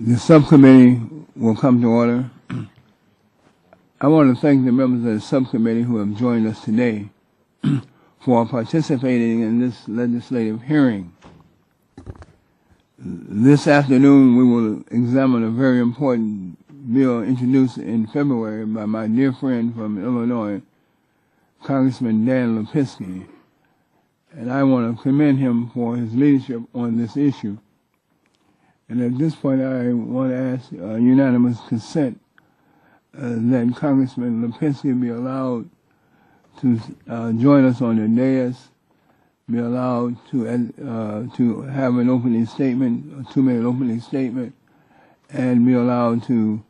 The subcommittee will come to order. I want to thank the members of the subcommittee who have joined us today for participating in this legislative hearing. This afternoon we will examine a very important bill introduced in February by my dear friend from Illinois, Congressman Dan Lipinski, and I want to commend him for his leadership on this issue. And at this point, I want to ask unanimous consent that Congressman Lipinski be allowed to join us on the dais, be allowed to have an opening statement, a 2-minute opening statement, and be allowed to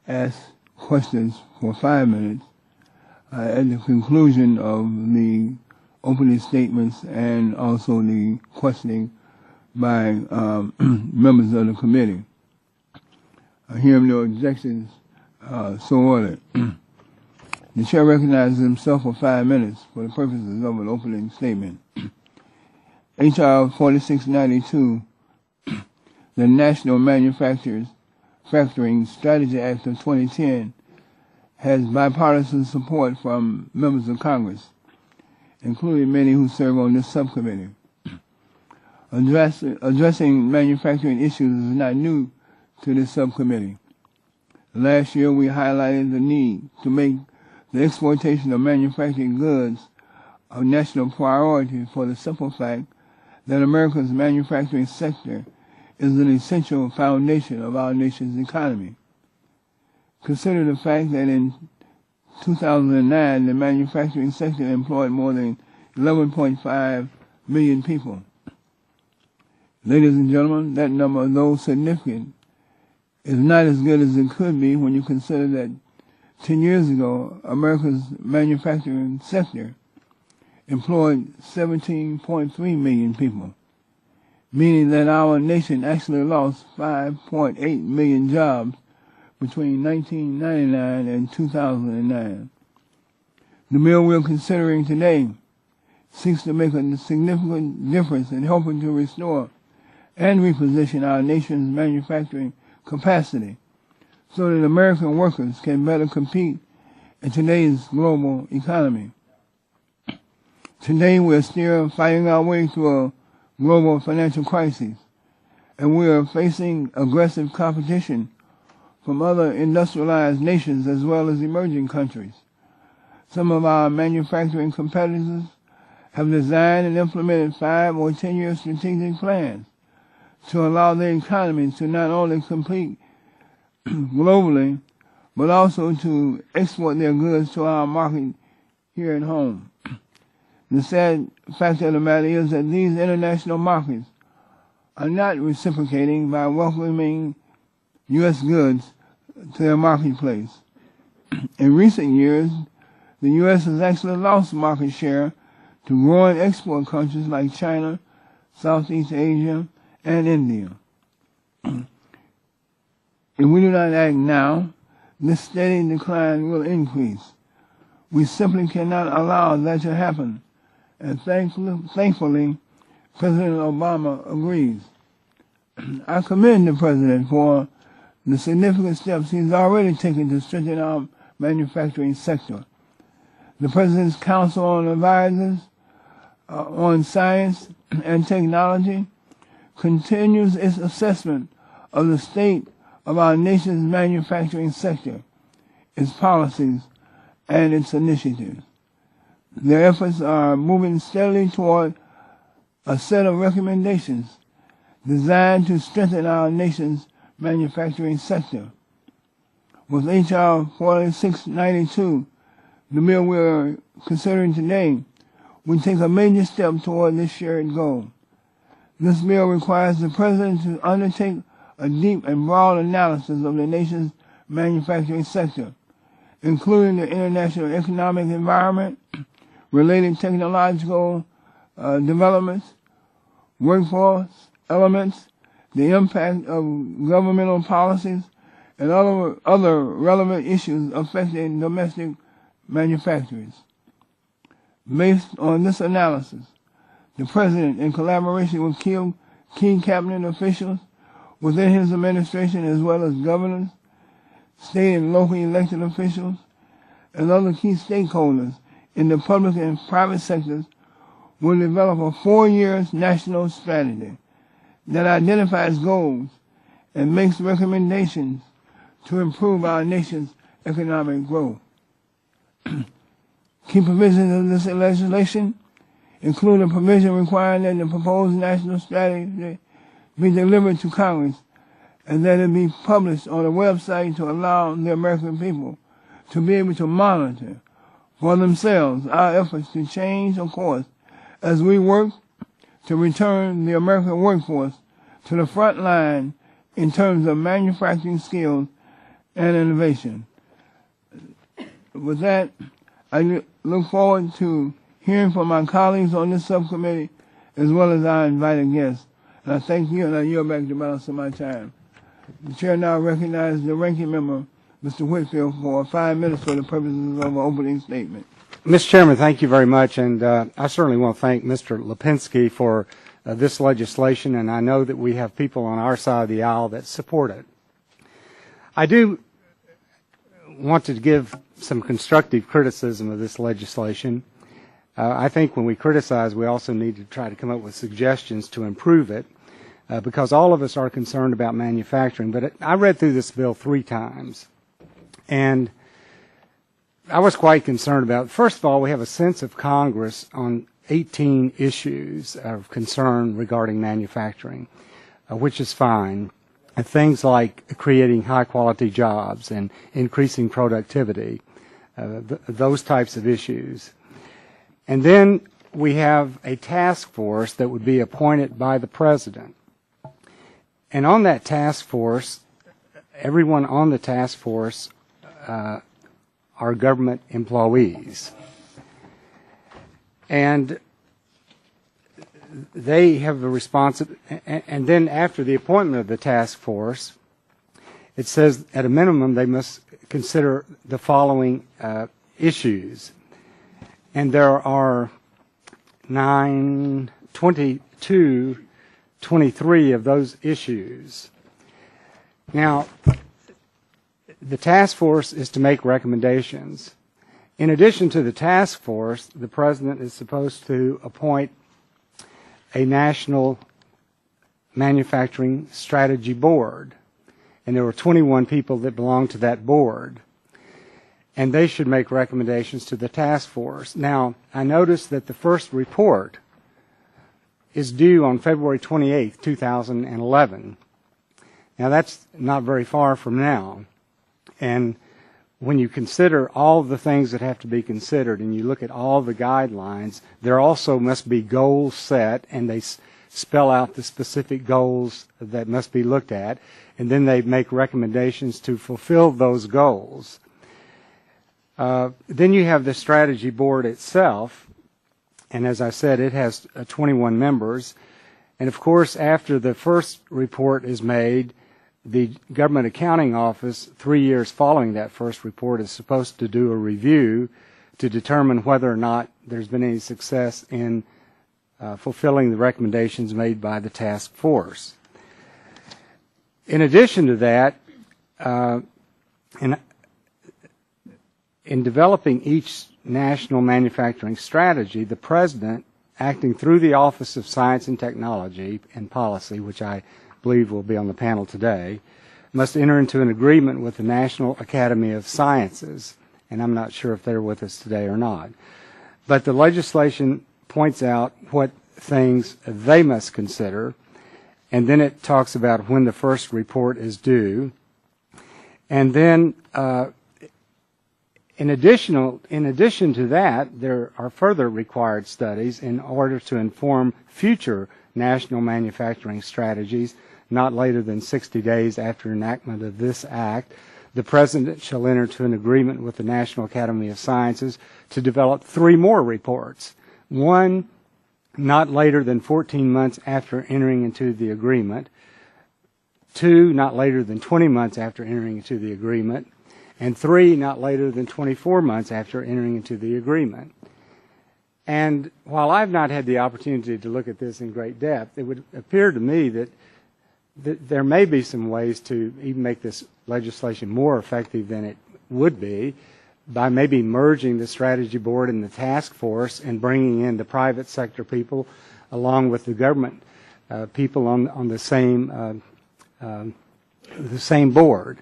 ask questions for 5 minutes at the conclusion of the opening statements and also the questioning by members of the committee. I hear no objections, so ordered. The chair recognizes himself for 5 minutes for the purposes of an opening statement. H.R. 4692, the National Manufacturing Strategy Act of 2010, has bipartisan support from members of Congress, including many who serve on this subcommittee. Addressing manufacturing issues is not new to this subcommittee. Last year, we highlighted the need to make the exportation of manufactured goods a national priority for the simple fact that America's manufacturing sector is an essential foundation of our nation's economy. Consider the fact that in 2009, the manufacturing sector employed more than 11.5 million people. Ladies and gentlemen, that number, though significant, is not as good as it could be when you consider that 10 years ago, America's manufacturing sector employed 17.3 million people, meaning that our nation actually lost 5.8 million jobs between 1999 and 2009. The bill we're considering today seeks to make a significant difference in helping to restore and reposition our nation's manufacturing capacity so that American workers can better compete in today's global economy. Today we're still fighting our way through a global financial crisis, and we are facing aggressive competition from other industrialized nations as well as emerging countries. Some of our manufacturing competitors have designed and implemented 5 or 10-year strategic plans to allow their economy to not only compete globally, but also to export their goods to our market here at home. The sad fact of the matter is that these international markets are not reciprocating by welcoming U.S. goods to their marketplace. In recent years, the U.S. has actually lost market share to growing export countries like China, Southeast Asia, and India. If we do not act now, this steady decline will increase. We simply cannot allow that to happen, and thankfully, President Obama agrees. I commend the President for the significant steps he's already taken to strengthen our manufacturing sector. The President's Council on Advisors on Science and Technology continues its assessment of the state of our nation's manufacturing sector, its policies, and its initiatives. Their efforts are moving steadily toward a set of recommendations designed to strengthen our nation's manufacturing sector. With H.R. 4692, the bill we are considering today, we take a major step toward this shared goal. This bill requires the President to undertake a deep and broad analysis of the nation's manufacturing sector, including the international economic environment, related technological developments, workforce elements, the impact of governmental policies, and other relevant issues affecting domestic manufacturers. Based on this analysis, the President, in collaboration with key cabinet officials, within his administration, as well as governors, state and local elected officials, and other key stakeholders in the public and private sectors, will develop a 4-year national strategy that identifies goals and makes recommendations to improve our nation's economic growth. Key provisions of this legislation include a provision requiring that the proposed national strategy be delivered to Congress and that it be published on a website to allow the American people to be able to monitor for themselves our efforts to change our course as we work to return the American workforce to the front line in terms of manufacturing skills and innovation. With that, I look forward to hearing from my colleagues on this subcommittee as well as our invited guests. And I thank you, and I yield back the balance of my time. The chair now recognizes the ranking member, Mr. Whitfield, for 5 minutes for the purposes of an opening statement. Mr. Chairman, thank you very much, and I certainly want to thank Mr. Lipinski for this legislation, and I know that we have people on our side of the aisle that support it. I do want to give some constructive criticism of this legislation. I think when we criticize, we also need to try to come up with suggestions to improve it, because all of us are concerned about manufacturing. But I read through this bill 3 times, and I was quite concerned about it. First of all, we have a sense of Congress on 18 issues of concern regarding manufacturing, which is fine. Things like creating high-quality jobs and increasing productivity, those types of issues. And then we have a task force that would be appointed by the President. And on that task force, everyone on the task force are government employees. And they have a responsibility. And then after the appointment of the task force, it says at a minimum they must consider the following issues. And there are 23 of those issues. Now, the task force is to make recommendations. In addition to the task force, the President is supposed to appoint a National Manufacturing Strategy Board. And there were 21 people that belong to that board. And they should make recommendations to the task force. Now, I noticed that the first report is due on February 28, 2011. Now, that's not very far from now. And when you consider all the things that have to be considered and you look at all the guidelines, there also must be goals set, and they spell out the specific goals that must be looked at, and then they make recommendations to fulfill those goals. Then you have the strategy board itself, and as I said, it has 21 members. And of course, after the first report is made, the Government Accounting Office, 3 years following that first report, is supposed to do a review to determine whether or not there's been any success in fulfilling the recommendations made by the task force. In addition to that, in developing each national manufacturing strategy, the President, acting through the Office of Science and Technology and Policy, which I believe will be on the panel today, must enter into an agreement with the National Academy of Sciences, and I'm not sure if they're with us today or not. But the legislation points out what things they must consider, and then it talks about when the first report is due. And then in addition to that, there are further required studies in order to inform future national manufacturing strategies. Not later than 60 days after enactment of this act, the President shall enter into an agreement with the National Academy of Sciences to develop 3 more reports. 1, not later than 14 months after entering into the agreement. 2, not later than 20 months after entering into the agreement. And 3, not later than 24 months after entering into the agreement. And while I've not had the opportunity to look at this in great depth, it would appear to me that there may be some ways to even make this legislation more effective than it would be by maybe merging the strategy board and the task force and bringing in the private sector people along with the government people on the same board.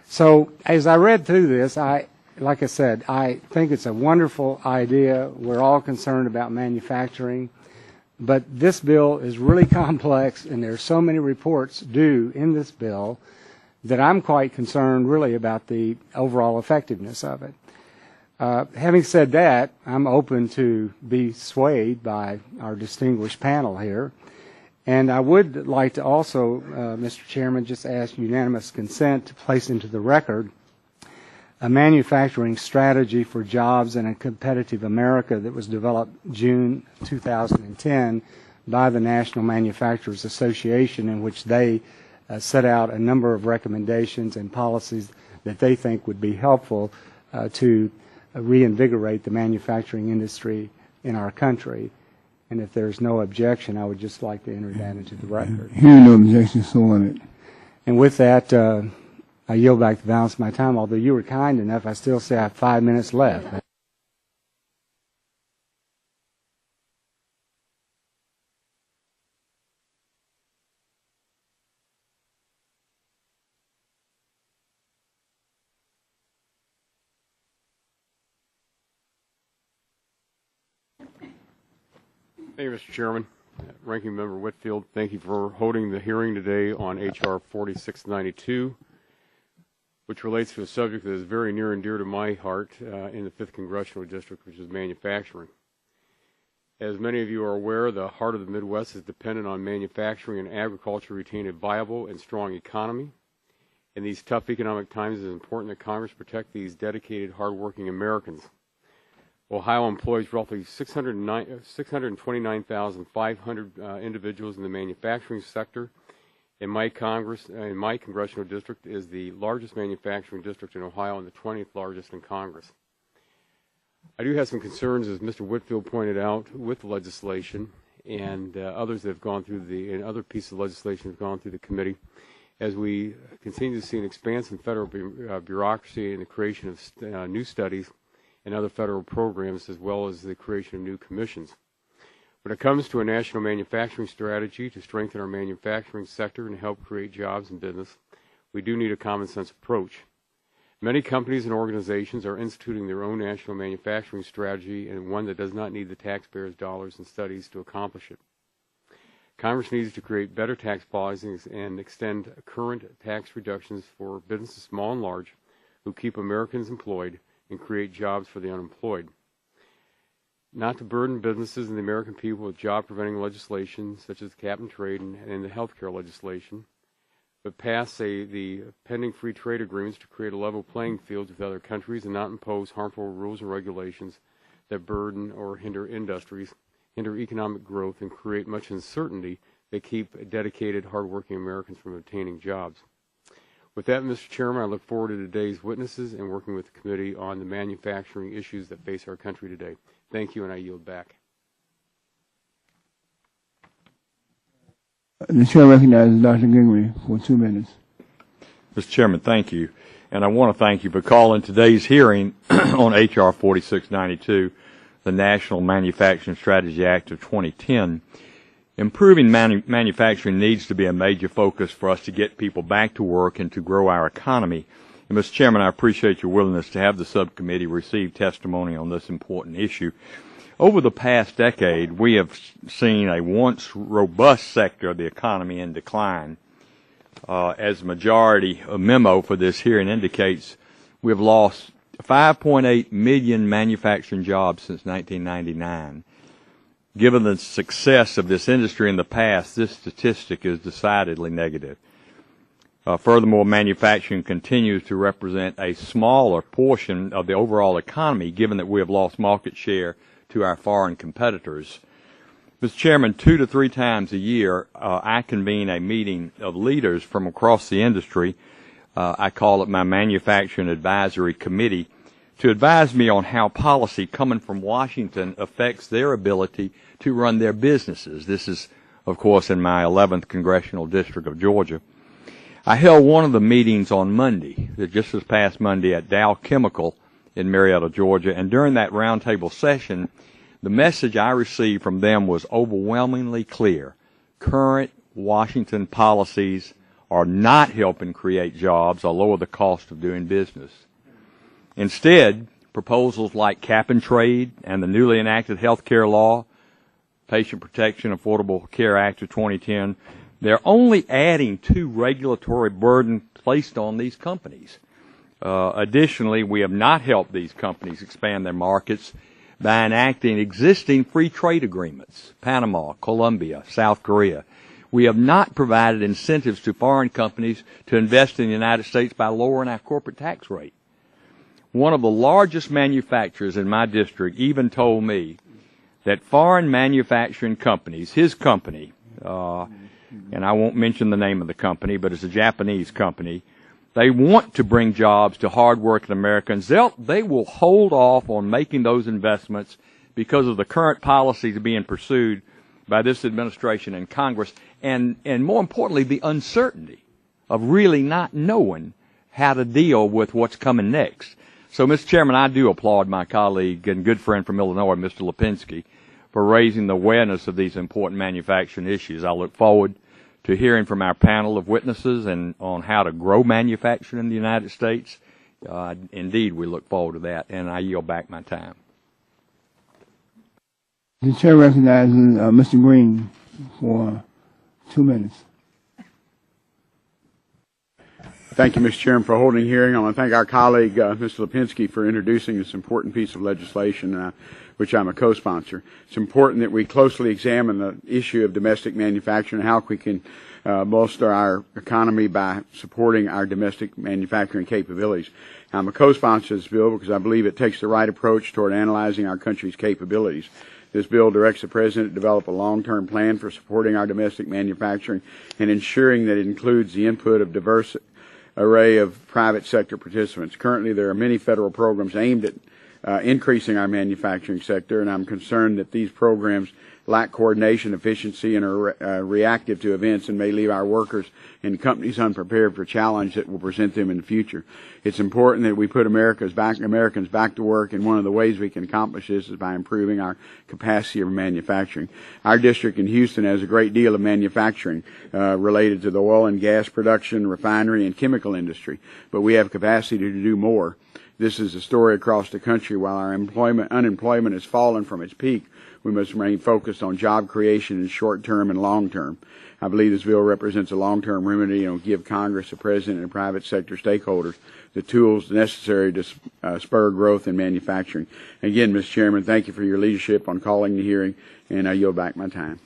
So as I read through this, like I said, I think it's a wonderful idea. We're all concerned about manufacturing, but this bill is really complex, and there are so many reports due in this bill that I'm quite concerned really about the overall effectiveness of it. Having said that, I'm open to be swayed by our distinguished panel here. And I would like to also, Mr. Chairman, just ask unanimous consent to place into the record a manufacturing strategy for jobs in a competitive America that was developed June 2010 by the National Manufacturers Association, in which they set out a number of recommendations and policies that they think would be helpful to reinvigorate the manufacturing industry in our country. And if there's no objection, I would just like to enter that into the record. Hearing no objection, so on it. And with that, I yield back the balance of my time. Although you were kind enough, I still say I have 5 minutes left. Thank you, Mr. Chairman. Ranking Member Whitfield, thank you for holding the hearing today on H.R. 4692, which relates to a subject that is very near and dear to my heart in the 5th Congressional District, which is manufacturing. As many of you are aware, the heart of the Midwest is dependent on manufacturing and agriculture to retain a viable and strong economy. In these tough economic times, it is important that Congress protect these dedicated, hardworking Americans. Ohio employs roughly 629,500 individuals in the manufacturing sector. In my congressional district is the largest manufacturing district in Ohio and the 20th largest in Congress. I do have some concerns, as Mr. Whitfield pointed out, with the legislation, and others that have gone through and other pieces of legislation have gone through the committee, as we continue to see an expansive federal bureaucracy and the creation of new studies and other federal programs, as well as the creation of new commissions. When it comes to a national manufacturing strategy to strengthen our manufacturing sector and help create jobs and business, we do need a common sense approach. Many companies and organizations are instituting their own national manufacturing strategy, and one that does not need the taxpayers' dollars and studies to accomplish it. Congress needs to create better tax policies and extend current tax reductions for businesses small and large who keep Americans employed and create jobs for the unemployed. Not to burden businesses and the American people with job-preventing legislation such as cap and trade and the health care legislation, but pass the pending free trade agreements to create a level playing field with other countries and not impose harmful rules and regulations that burden or hinder industries, hinder economic growth, and create much uncertainty that keep dedicated, hardworking Americans from obtaining jobs. With that, Mr. Chairman, I look forward to today's witnesses and working with the committee on the manufacturing issues that face our country today. Thank you, and I yield back. The chair recognizes Dr. Gingrey for 2 minutes. Mr. Chairman, thank you. And I want to thank you for calling today's hearing on H.R. 4692, the National Manufacturing Strategy Act of 2010. Improving manufacturing needs to be a major focus for us to get people back to work and to grow our economy. And Mr. Chairman, I appreciate your willingness to have the subcommittee receive testimony on this important issue. Over the past decade, we have seen a once robust sector of the economy in decline. As the majority memo for this hearing indicates, we have lost 5.8 million manufacturing jobs since 1999. Given the success of this industry in the past, this statistic is decidedly negative. Furthermore, manufacturing continues to represent a smaller portion of the overall economy, given that we have lost market share to our foreign competitors. Mr. Chairman, 2 to 3 times a year, I convene a meeting of leaders from across the industry. I call it my Manufacturing Advisory Committee, to advise me on how policy coming from Washington affects their ability to run their businesses. This is of course, in my 11th Congressional District of Georgia. I held one of the meetings on Monday, just this past Monday, at Dow Chemical in Marietta, Georgia, and during that roundtable session, the message I received from them was overwhelmingly clear. Current Washington policies are not helping create jobs or lower the cost of doing business. Instead, proposals like cap and trade and the newly enacted health care law, Patient Protection Affordable Care Act of 2010, they're only adding to regulatory burden placed on these companies. Additionally, we have not helped these companies expand their markets by enacting existing free trade agreements, Panama, Colombia, South Korea. We have not provided incentives to foreign companies to invest in the United States by lowering our corporate tax rate. One of the largest manufacturers in my district even told me that foreign manufacturing companies, his company, and I won't mention the name of the company, but it's a Japanese company, they want to bring jobs to hard-working Americans. They will hold off on making those investments because of the current policies being pursued by this administration and Congress, and more importantly, the uncertainty of really not knowing how to deal with what's coming next. So, Mr. Chairman, I do applaud my colleague and good friend from Illinois, Mr. Lipinski, for raising the awareness of these important manufacturing issues. I look forward to hearing from our panel of witnesses and on how to grow manufacturing in the United States. Indeed, we look forward to that, and I yield back my time. The chair recognizes Mr. Green for 2 minutes. Thank you, Mr. Chairman, for holding the hearing. I want to thank our colleague, Mr. Lipinski, for introducing this important piece of legislation, which I'm a co-sponsor. It's important that we closely examine the issue of domestic manufacturing and how we can bolster our economy by supporting our domestic manufacturing capabilities. I'm a co-sponsor of this bill because I believe it takes the right approach toward analyzing our country's capabilities. This bill directs the President to develop a long-term plan for supporting our domestic manufacturing and ensuring that it includes the input of diverse array of private sector participants. Currently, there are many federal programs aimed at increasing our manufacturing sector, and I'm concerned that these programs lack coordination, efficiency, and are reactive to events and may leave our workers and companies unprepared for challenge that will present them in the future. It's important that we put Americans back to work, and one of the ways we can accomplish this is by improving our capacity of manufacturing. Our district in Houston has a great deal of manufacturing related to the oil and gas production, refinery, and chemical industry, but we have capacity to do more. This is a story across the country. While our unemployment has fallen from its peak, we must remain focused on job creation in short-term and long-term. I believe this bill represents a long-term remedy and will give Congress, the President, and private sector stakeholders the tools necessary to spur growth in manufacturing. Again, Mr. Chairman, thank you for your leadership on calling the hearing, and I yield back my time.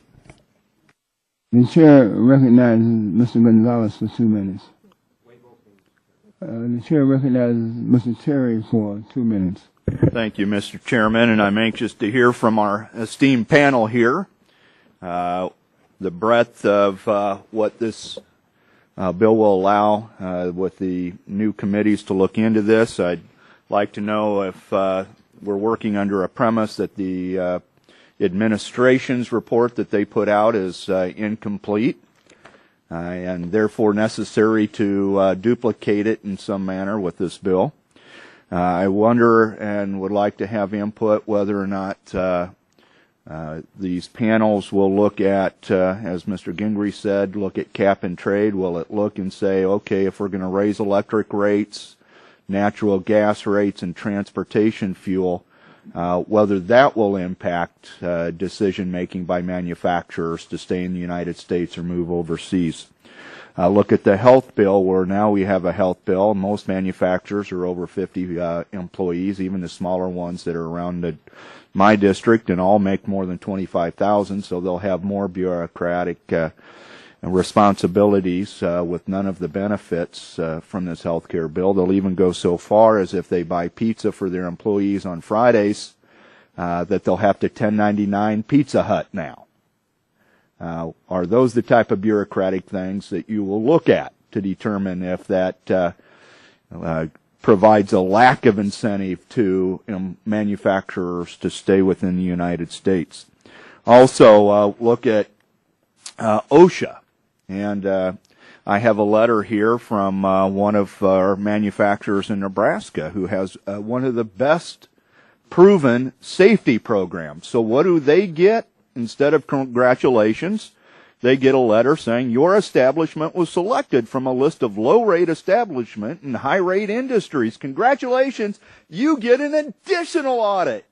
The chair recognizes Mr. Gonzalez for 2 minutes. The chair recognizes Mr. Terry for 2 minutes. Thank you, Mr. Chairman, and I'm anxious to hear from our esteemed panel here the breadth of what this bill will allow with the new committees to look into this. I'd like to know if we're working under a premise that the administration's report that they put out is incomplete and therefore necessary to duplicate it in some manner with this bill. I wonder and would like to have input whether or not these panels will look at, as Mr. Gingrey said, look at cap and trade. Will it look and say, okay, if we're going to raise electric rates, natural gas rates, and transportation fuel, whether that will impact decision-making by manufacturers to stay in the United States or move overseas. Look at the health bill, where now we have a health bill. Most manufacturers are over 50 employees, even the smaller ones that are around my district, and all make more than $25,000, so they'll have more bureaucratic responsibilities with none of the benefits from this health care bill. They'll even go so far as if they buy pizza for their employees on Fridays, that they'll have to 1099 Pizza Hut now. Are those the type of bureaucratic things that you will look at to determine if that provides a lack of incentive to manufacturers to stay within the United States? Also, look at OSHA. And I have a letter here from one of our manufacturers in Nebraska who has one of the best proven safety programs. So what do they get? Instead of congratulations, they get a letter saying your establishment was selected from a list of low-rate establishment and high-rate industries. Congratulations, you get an additional audit.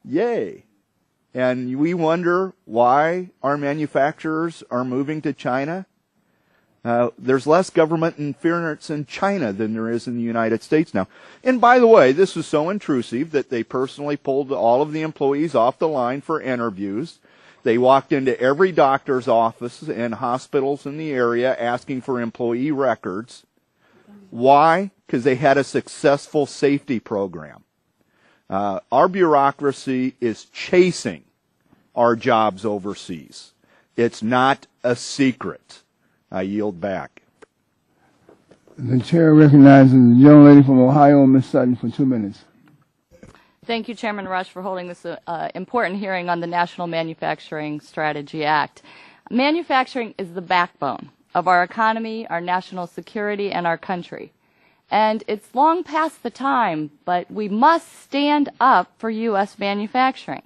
Yay. And we wonder why our manufacturers are moving to China. There's less government interference in China than there is in the United States now. And by the way, this is so intrusive that they personally pulled all of the employees off the line for interviews. They walked into every doctor's office and hospitals in the area asking for employee records. Why? Because they had a successful safety program. Our bureaucracy is chasing our jobs overseas. It's not a secret. I yield back. The chair recognizes the young lady from Ohio, Ms. Sutton, for 2 minutes. Thank you, Chairman Rush, for holding this important hearing on the National Manufacturing Strategy Act. Manufacturing is the backbone of our economy, our national security, and our country. And it's long past the time, but we must stand up for U.S. manufacturing.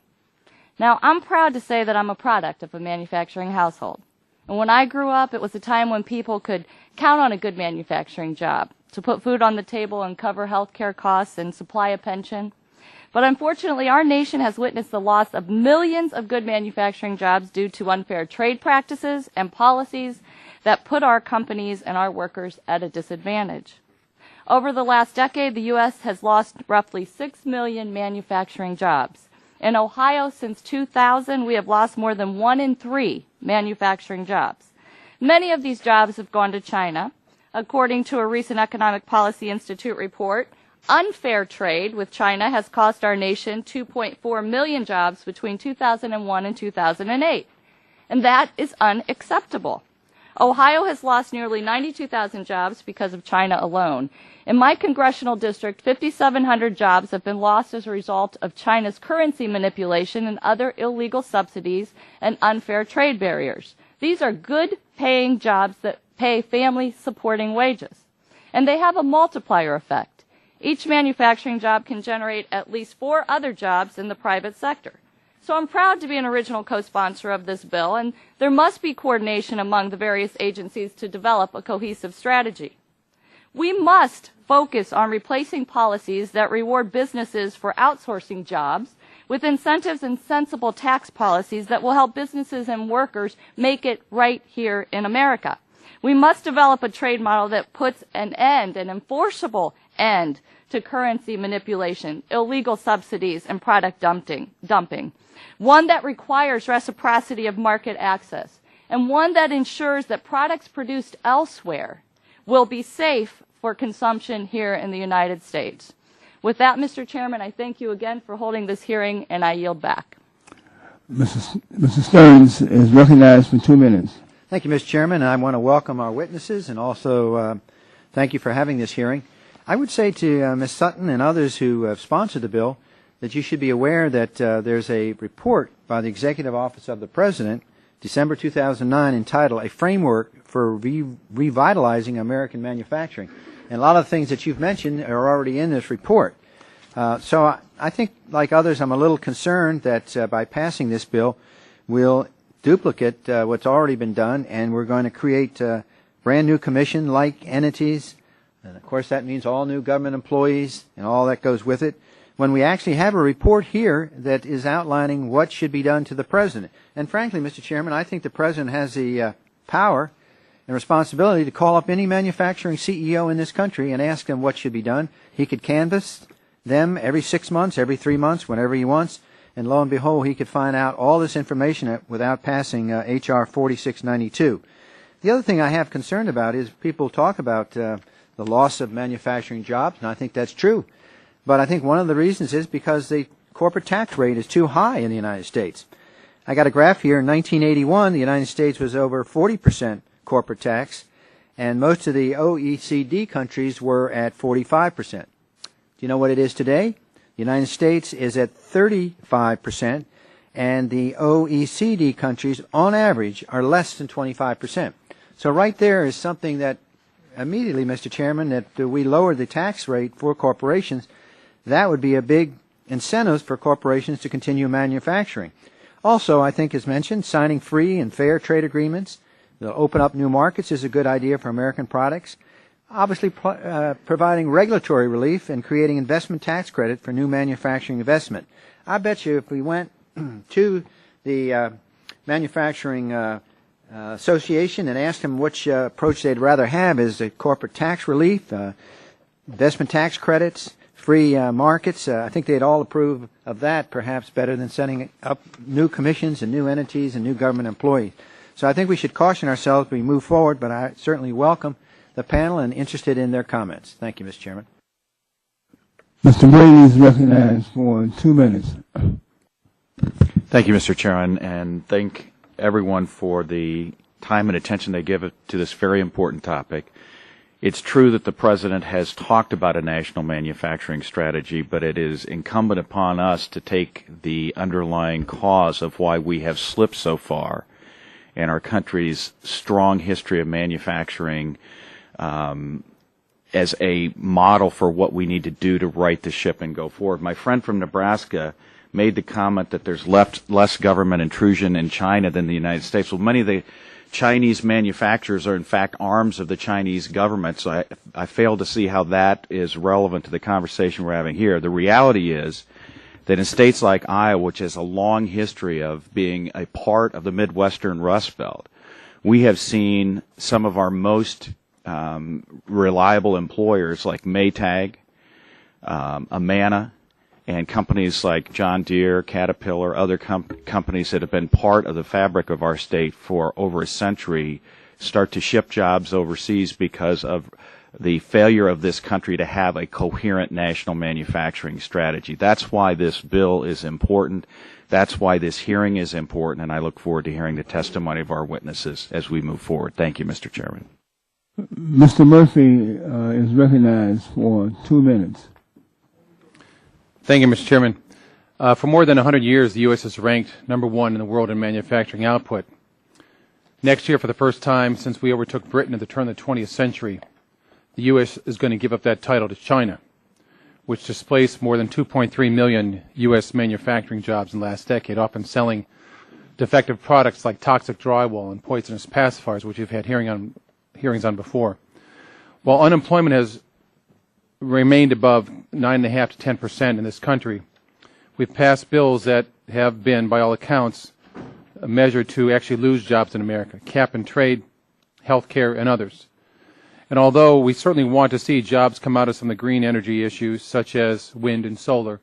Now, I'm proud to say that I'm a product of a manufacturing household. And when I grew up, it was a time when people could count on a good manufacturing job to put food on the table and cover health care costs and supply a pension. But unfortunately, our nation has witnessed the loss of millions of good manufacturing jobs due to unfair trade practices and policies that put our companies and our workers at a disadvantage. Over the last decade, the U.S. has lost roughly 6 million manufacturing jobs. In Ohio, since 2000, we have lost more than 1 in 3 manufacturing jobs. Many of these jobs have gone to China. According to a recent Economic Policy Institute report, unfair trade with China has cost our nation 2.4 million jobs between 2001 and 2008. And that is unacceptable. Ohio has lost nearly 92,000 jobs because of China alone. In my congressional district, 5,700 jobs have been lost as a result of China's currency manipulation and other illegal subsidies and unfair trade barriers. These are good-paying jobs that pay family-supporting wages. And they have a multiplier effect. Each manufacturing job can generate at least 4 other jobs in the private sector. So I'm proud to be an original co-sponsor of this bill, and there must be coordination among the various agencies to develop a cohesive strategy. We must focus on replacing policies that reward businesses for outsourcing jobs with incentives and sensible tax policies that will help businesses and workers make it right here in America. We must develop a trade model that puts an enforceable end to currency manipulation, illegal subsidies, and product dumping. One that requires reciprocity of market access, and one that ensures that products produced elsewhere will be safe for consumption here in the United States. With that, Mr. Chairman, I thank you again for holding this hearing, and I yield back. Mr. Stearns is recognized for 2 minutes. Thank you, Mr. Chairman. I want to welcome our witnesses and also thank you for having this hearing. I would say to Ms. Sutton and others who have sponsored the bill that you should be aware that there's a report by the Executive Office of the President, December 2009, entitled A Framework for Revitalizing American Manufacturing. And a lot of the things that you've mentioned are already in this report. So I think, like others, I'm a little concerned that by passing this bill, we'll duplicate what's already been done, and we're going to create brand new commission-like entities. And, of course, that means all new government employees and all that goes with it, when we actually have a report here that is outlining what should be done to the President. And frankly, Mr. Chairman, I think the President has the power and responsibility to call up any manufacturing CEO in this country and ask them what should be done. He could canvass them every 6 months, every 3 months, whenever he wants, and lo and behold, he could find out all this information without passing H.R. 4692. The other thing I have concern about is people talk about the loss of manufacturing jobs, and I think that's true. But I think one of the reasons is because the corporate tax rate is too high in the United States. I got a graph here. In 1981, the United States was over 40% corporate tax, and most of the OECD countries were at 45%. Do you know what it is today? The United States is at 35%, and the OECD countries, on average, are less than 25%. So right there is something that immediately, Mr. Chairman, that we lower the tax rate for corporations. That would be a big incentive for corporations to continue manufacturing. Also, I think as mentioned, signing free and fair trade agreements to open up new markets is a good idea for American products. Obviously, providing regulatory relief and creating investment tax credit for new manufacturing investment. I bet you if we went to the manufacturing association and asked them which approach they'd rather have, is the corporate tax relief, investment tax credits, free markets, I think they'd all approve of that perhaps better than setting up new commissions and new entities and new government employees. So I think we should caution ourselves as we move forward, but I certainly welcome the panel and interested in their comments. Thank you, Mr. Chairman. Mr. Brady is recognized for 2 minutes. Thank you, Mr. Chairman, and thank everyone for the time and attention they give to this very important topic. It's true that the President has talked about a national manufacturing strategy, but it is incumbent upon us to take the underlying cause of why we have slipped so far and our country's strong history of manufacturing as a model for what we need to do to right the ship and go forward. My friend from Nebraska made the comment that there's less government intrusion in China than the United States. Well, many of the Chinese manufacturers are in fact arms of the Chinese government, so I fail to see how that is relevant to the conversation we're having here. The reality is that in states like Iowa, which has a long history of being a part of the Midwestern Rust Belt, we have seen some of our most reliable employers like Maytag, Amana, and companies like John Deere, Caterpillar, other companies that have been part of the fabric of our state for over a century start to ship jobs overseas because of the failure of this country to have a coherent national manufacturing strategy. That's why this bill is important. That's why this hearing is important, and I look forward to hearing the testimony of our witnesses as we move forward. Thank you, Mr. Chairman. Mr. Murphy is recognized for 2 minutes. Thank you, Mr. Chairman. For more than 100 years, the U.S. has ranked #1 in the world in manufacturing output. Next year, for the first time since we overtook Britain at the turn of the 20th century, the U.S. is going to give up that title to China, which displaced more than 2.3 million U.S. manufacturing jobs in the last decade, often selling defective products like toxic drywall and poisonous pacifiers, which we've had hearings on before. While unemployment has remained above 9.5% to 10% in this country, we've passed bills that have been, by all accounts, measured to actually lose jobs in America, cap and trade, health care, and others. And although we certainly want to see jobs come out of some of the green energy issues, such as wind and solar,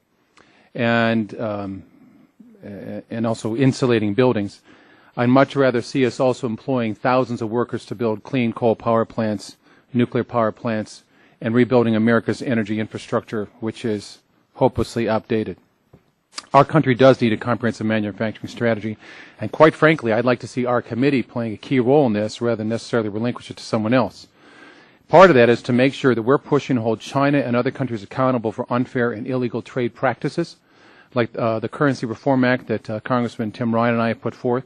and also insulating buildings, I'd much rather see us also employing thousands of workers to build clean coal power plants, nuclear power plants, and rebuilding America's energy infrastructure, which is hopelessly outdated. Our country does need a comprehensive manufacturing strategy, and quite frankly, I'd like to see our committee playing a key role in this rather than necessarily relinquish it to someone else. Part of that is to make sure that we're pushing to hold China and other countries accountable for unfair and illegal trade practices, like the Currency Reform Act that Congressman Tim Ryan and I have put forth,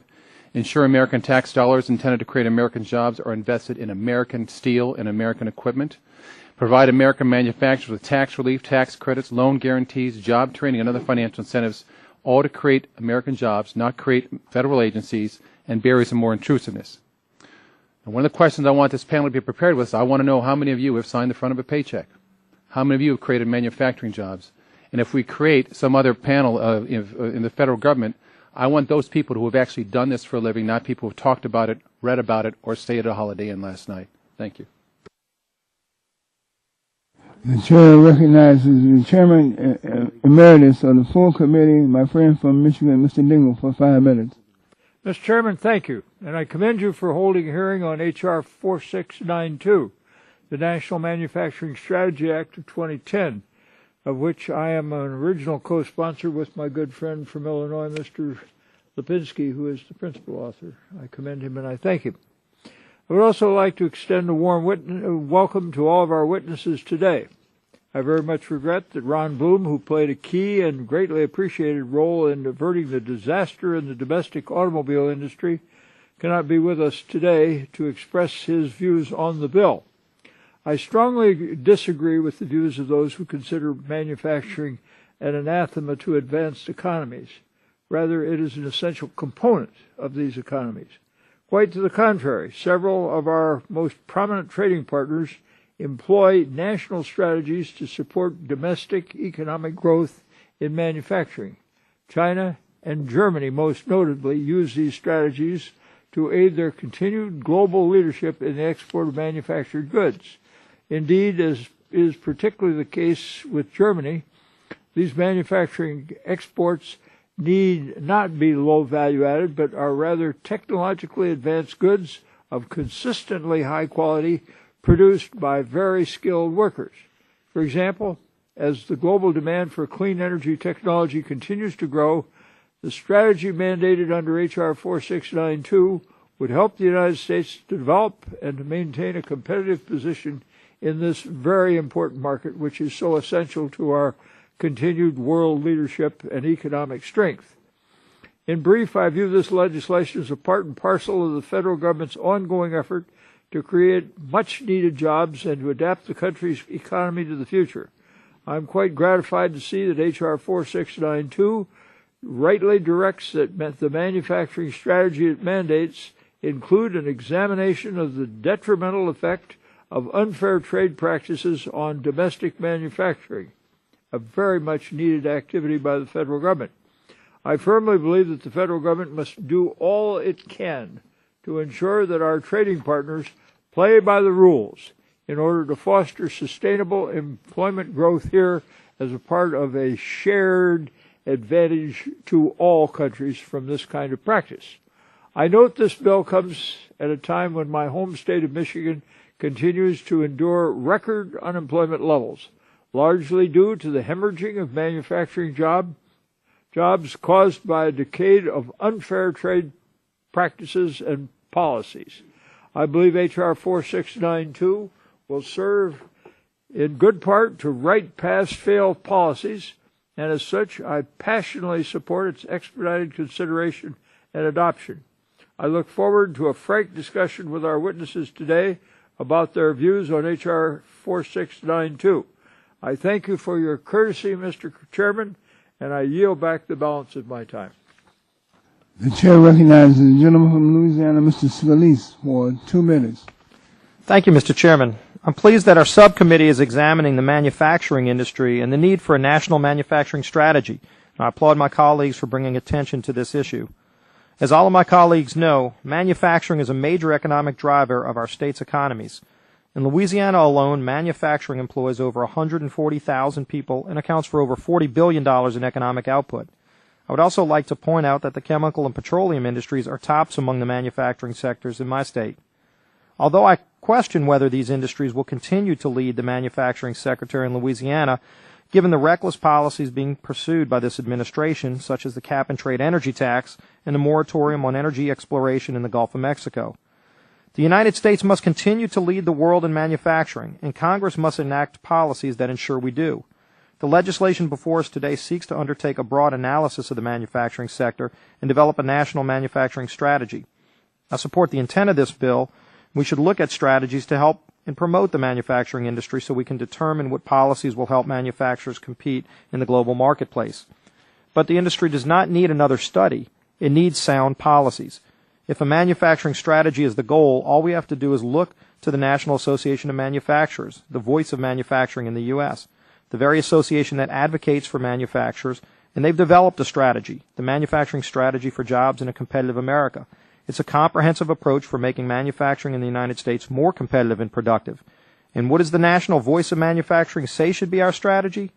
ensure American tax dollars intended to create American jobs are invested in American steel and American equipment, provide American manufacturers with tax relief, tax credits, loan guarantees, job training, and other financial incentives, all to create American jobs, not create federal agencies and barriers of more intrusiveness. And one of the questions I want this panel to be prepared with is I want to know how many of you have signed the front of a paycheck. How many of you have created manufacturing jobs? And if we create some other panel in the federal government, I want those people who have actually done this for a living, not people who have talked about it, read about it, or stayed at a Holiday Inn last night. Thank you. The chair recognizes the chairman emeritus of the full committee, my friend from Michigan, Mr. Dingell, for 5 minutes. Mr. Chairman, thank you. And I commend you for holding a hearing on H.R. 4692, the National Manufacturing Strategy Act of 2010, of which I am an original co-sponsor with my good friend from Illinois, Mr. Lipinski, who is the principal author. I commend him and I thank him. I would also like to extend a warm welcome to all of our witnesses today. I very much regret that Ron Bloom, who played a key and greatly appreciated role in averting the disaster in the domestic automobile industry, cannot be with us today to express his views on the bill. I strongly disagree with the views of those who consider manufacturing an anathema to advanced economies. Rather, it is an essential component of these economies. Quite to the contrary, several of our most prominent trading partners employ national strategies to support domestic economic growth in manufacturing. China and Germany, most notably, use these strategies to aid their continued global leadership in the export of manufactured goods. Indeed, as is particularly the case with Germany, these manufacturing exports need not be low value added, but are rather technologically advanced goods of consistently high quality produced by very skilled workers. For example, as the global demand for clean energy technology continues to grow, the strategy mandated under H.R. 4692 would help the United States to develop and to maintain a competitive position in this very important market, which is so essential to our continued world leadership and economic strength. In brief, I view this legislation as a part and parcel of the federal government's ongoing effort to create much-needed jobs and to adapt the country's economy to the future. I'm quite gratified to see that H.R. 4692 rightly directs that the manufacturing strategy it mandates include an examination of the detrimental effect of unfair trade practices on domestic manufacturing, a very much needed activity by the federal government. I firmly believe that the federal government must do all it can to ensure that our trading partners play by the rules in order to foster sustainable employment growth here as a part of a shared advantage to all countries from this kind of practice. I note this bill comes at a time when my home state of Michigan continues to endure record unemployment levels, largely due to the hemorrhaging of manufacturing jobs caused by a decade of unfair trade practices and policies. I believe H.R. 4692 will serve in good part to right past failed policies, and as such, I passionately support its expedited consideration and adoption. I look forward to a frank discussion with our witnesses today about their views on H.R. 4692. I thank you for your courtesy, Mr. Chairman, and I yield back the balance of my time. The chair recognizes the gentleman from Louisiana, Mr. Scalise, for 2 minutes. Thank you, Mr. Chairman. I'm pleased that our subcommittee is examining the manufacturing industry and the need for a national manufacturing strategy. I applaud my colleagues for bringing attention to this issue. As all of my colleagues know, manufacturing is a major economic driver of our state's economies. In Louisiana alone, manufacturing employs over 140,000 people and accounts for over $40 billion in economic output. I would also like to point out that the chemical and petroleum industries are tops among the manufacturing sectors in my state. Although I question whether these industries will continue to lead the manufacturing sector in Louisiana, given the reckless policies being pursued by this administration, such as the cap-and-trade energy tax and the moratorium on energy exploration in the Gulf of Mexico. The United States must continue to lead the world in manufacturing, and Congress must enact policies that ensure we do. The legislation before us today seeks to undertake a broad analysis of the manufacturing sector and develop a national manufacturing strategy. I support the intent of this bill. We should look at strategies to help and promote the manufacturing industry so we can determine what policies will help manufacturers compete in the global marketplace. But the industry does not need another study. It needs sound policies. If a manufacturing strategy is the goal, all we have to do is look to the National Association of Manufacturers, the voice of manufacturing in the U.S., the very association that advocates for manufacturers, and they've developed a strategy, the Manufacturing Strategy for Jobs in a Competitive America. It's a comprehensive approach for making manufacturing in the United States more competitive and productive. And what does the National Voice of Manufacturing say should be our strategy?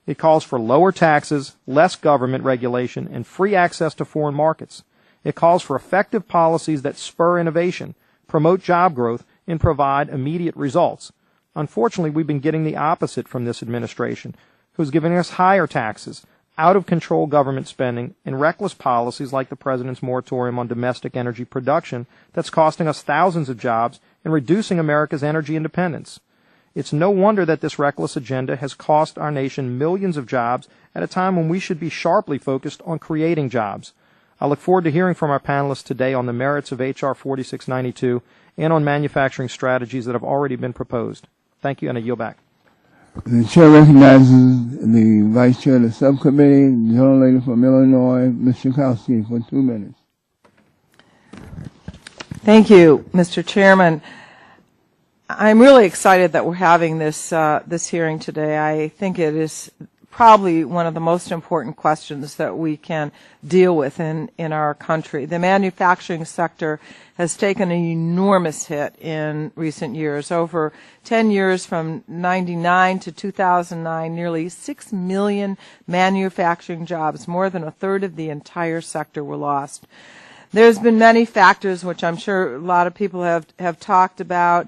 It calls for lower taxes, less government regulation, and free access to foreign markets. It calls for effective policies that spur innovation, promote job growth, and provide immediate results. Unfortunately, we've been getting the opposite from this administration, who's giving us higher taxes, out-of-control government spending, and reckless policies like the President's moratorium on domestic energy production that's costing us thousands of jobs and reducing America's energy independence. It's no wonder that this reckless agenda has cost our nation millions of jobs at a time when we should be sharply focused on creating jobs. I look forward to hearing from our panelists today on the merits of H.R. 4692 and on manufacturing strategies that have already been proposed. Thank you, and I yield back. The chair recognizes the vice chair of the subcommittee, the gentlelady from Illinois, Ms. Schakowsky, for 2 minutes. Thank you, Mr. Chairman. I'm really excited that we're having this hearing today. I think it is probably one of the most important questions that we can deal with in our country. The manufacturing sector has taken an enormous hit in recent years. Over 10 years, from 1999 to 2009, nearly 6 million manufacturing jobs, more than a third of the entire sector, were lost. There's been many factors which I'm sure a lot of people have talked about,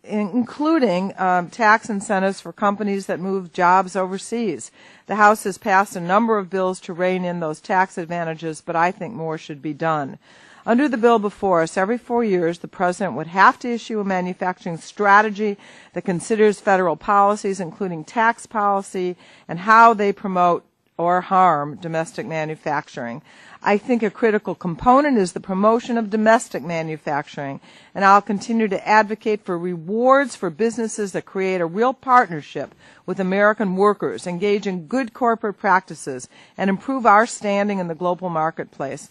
including tax incentives for companies that move jobs overseas. The House has passed a number of bills to rein in those tax advantages, but I think more should be done. Under the bill before us, every 4 years, the President would have to issue a manufacturing strategy that considers federal policies, including tax policy, and how they promote or harm domestic manufacturing. I think a critical component is the promotion of domestic manufacturing, and I'll continue to advocate for rewards for businesses that create a real partnership with American workers, engage in good corporate practices, and improve our standing in the global marketplace.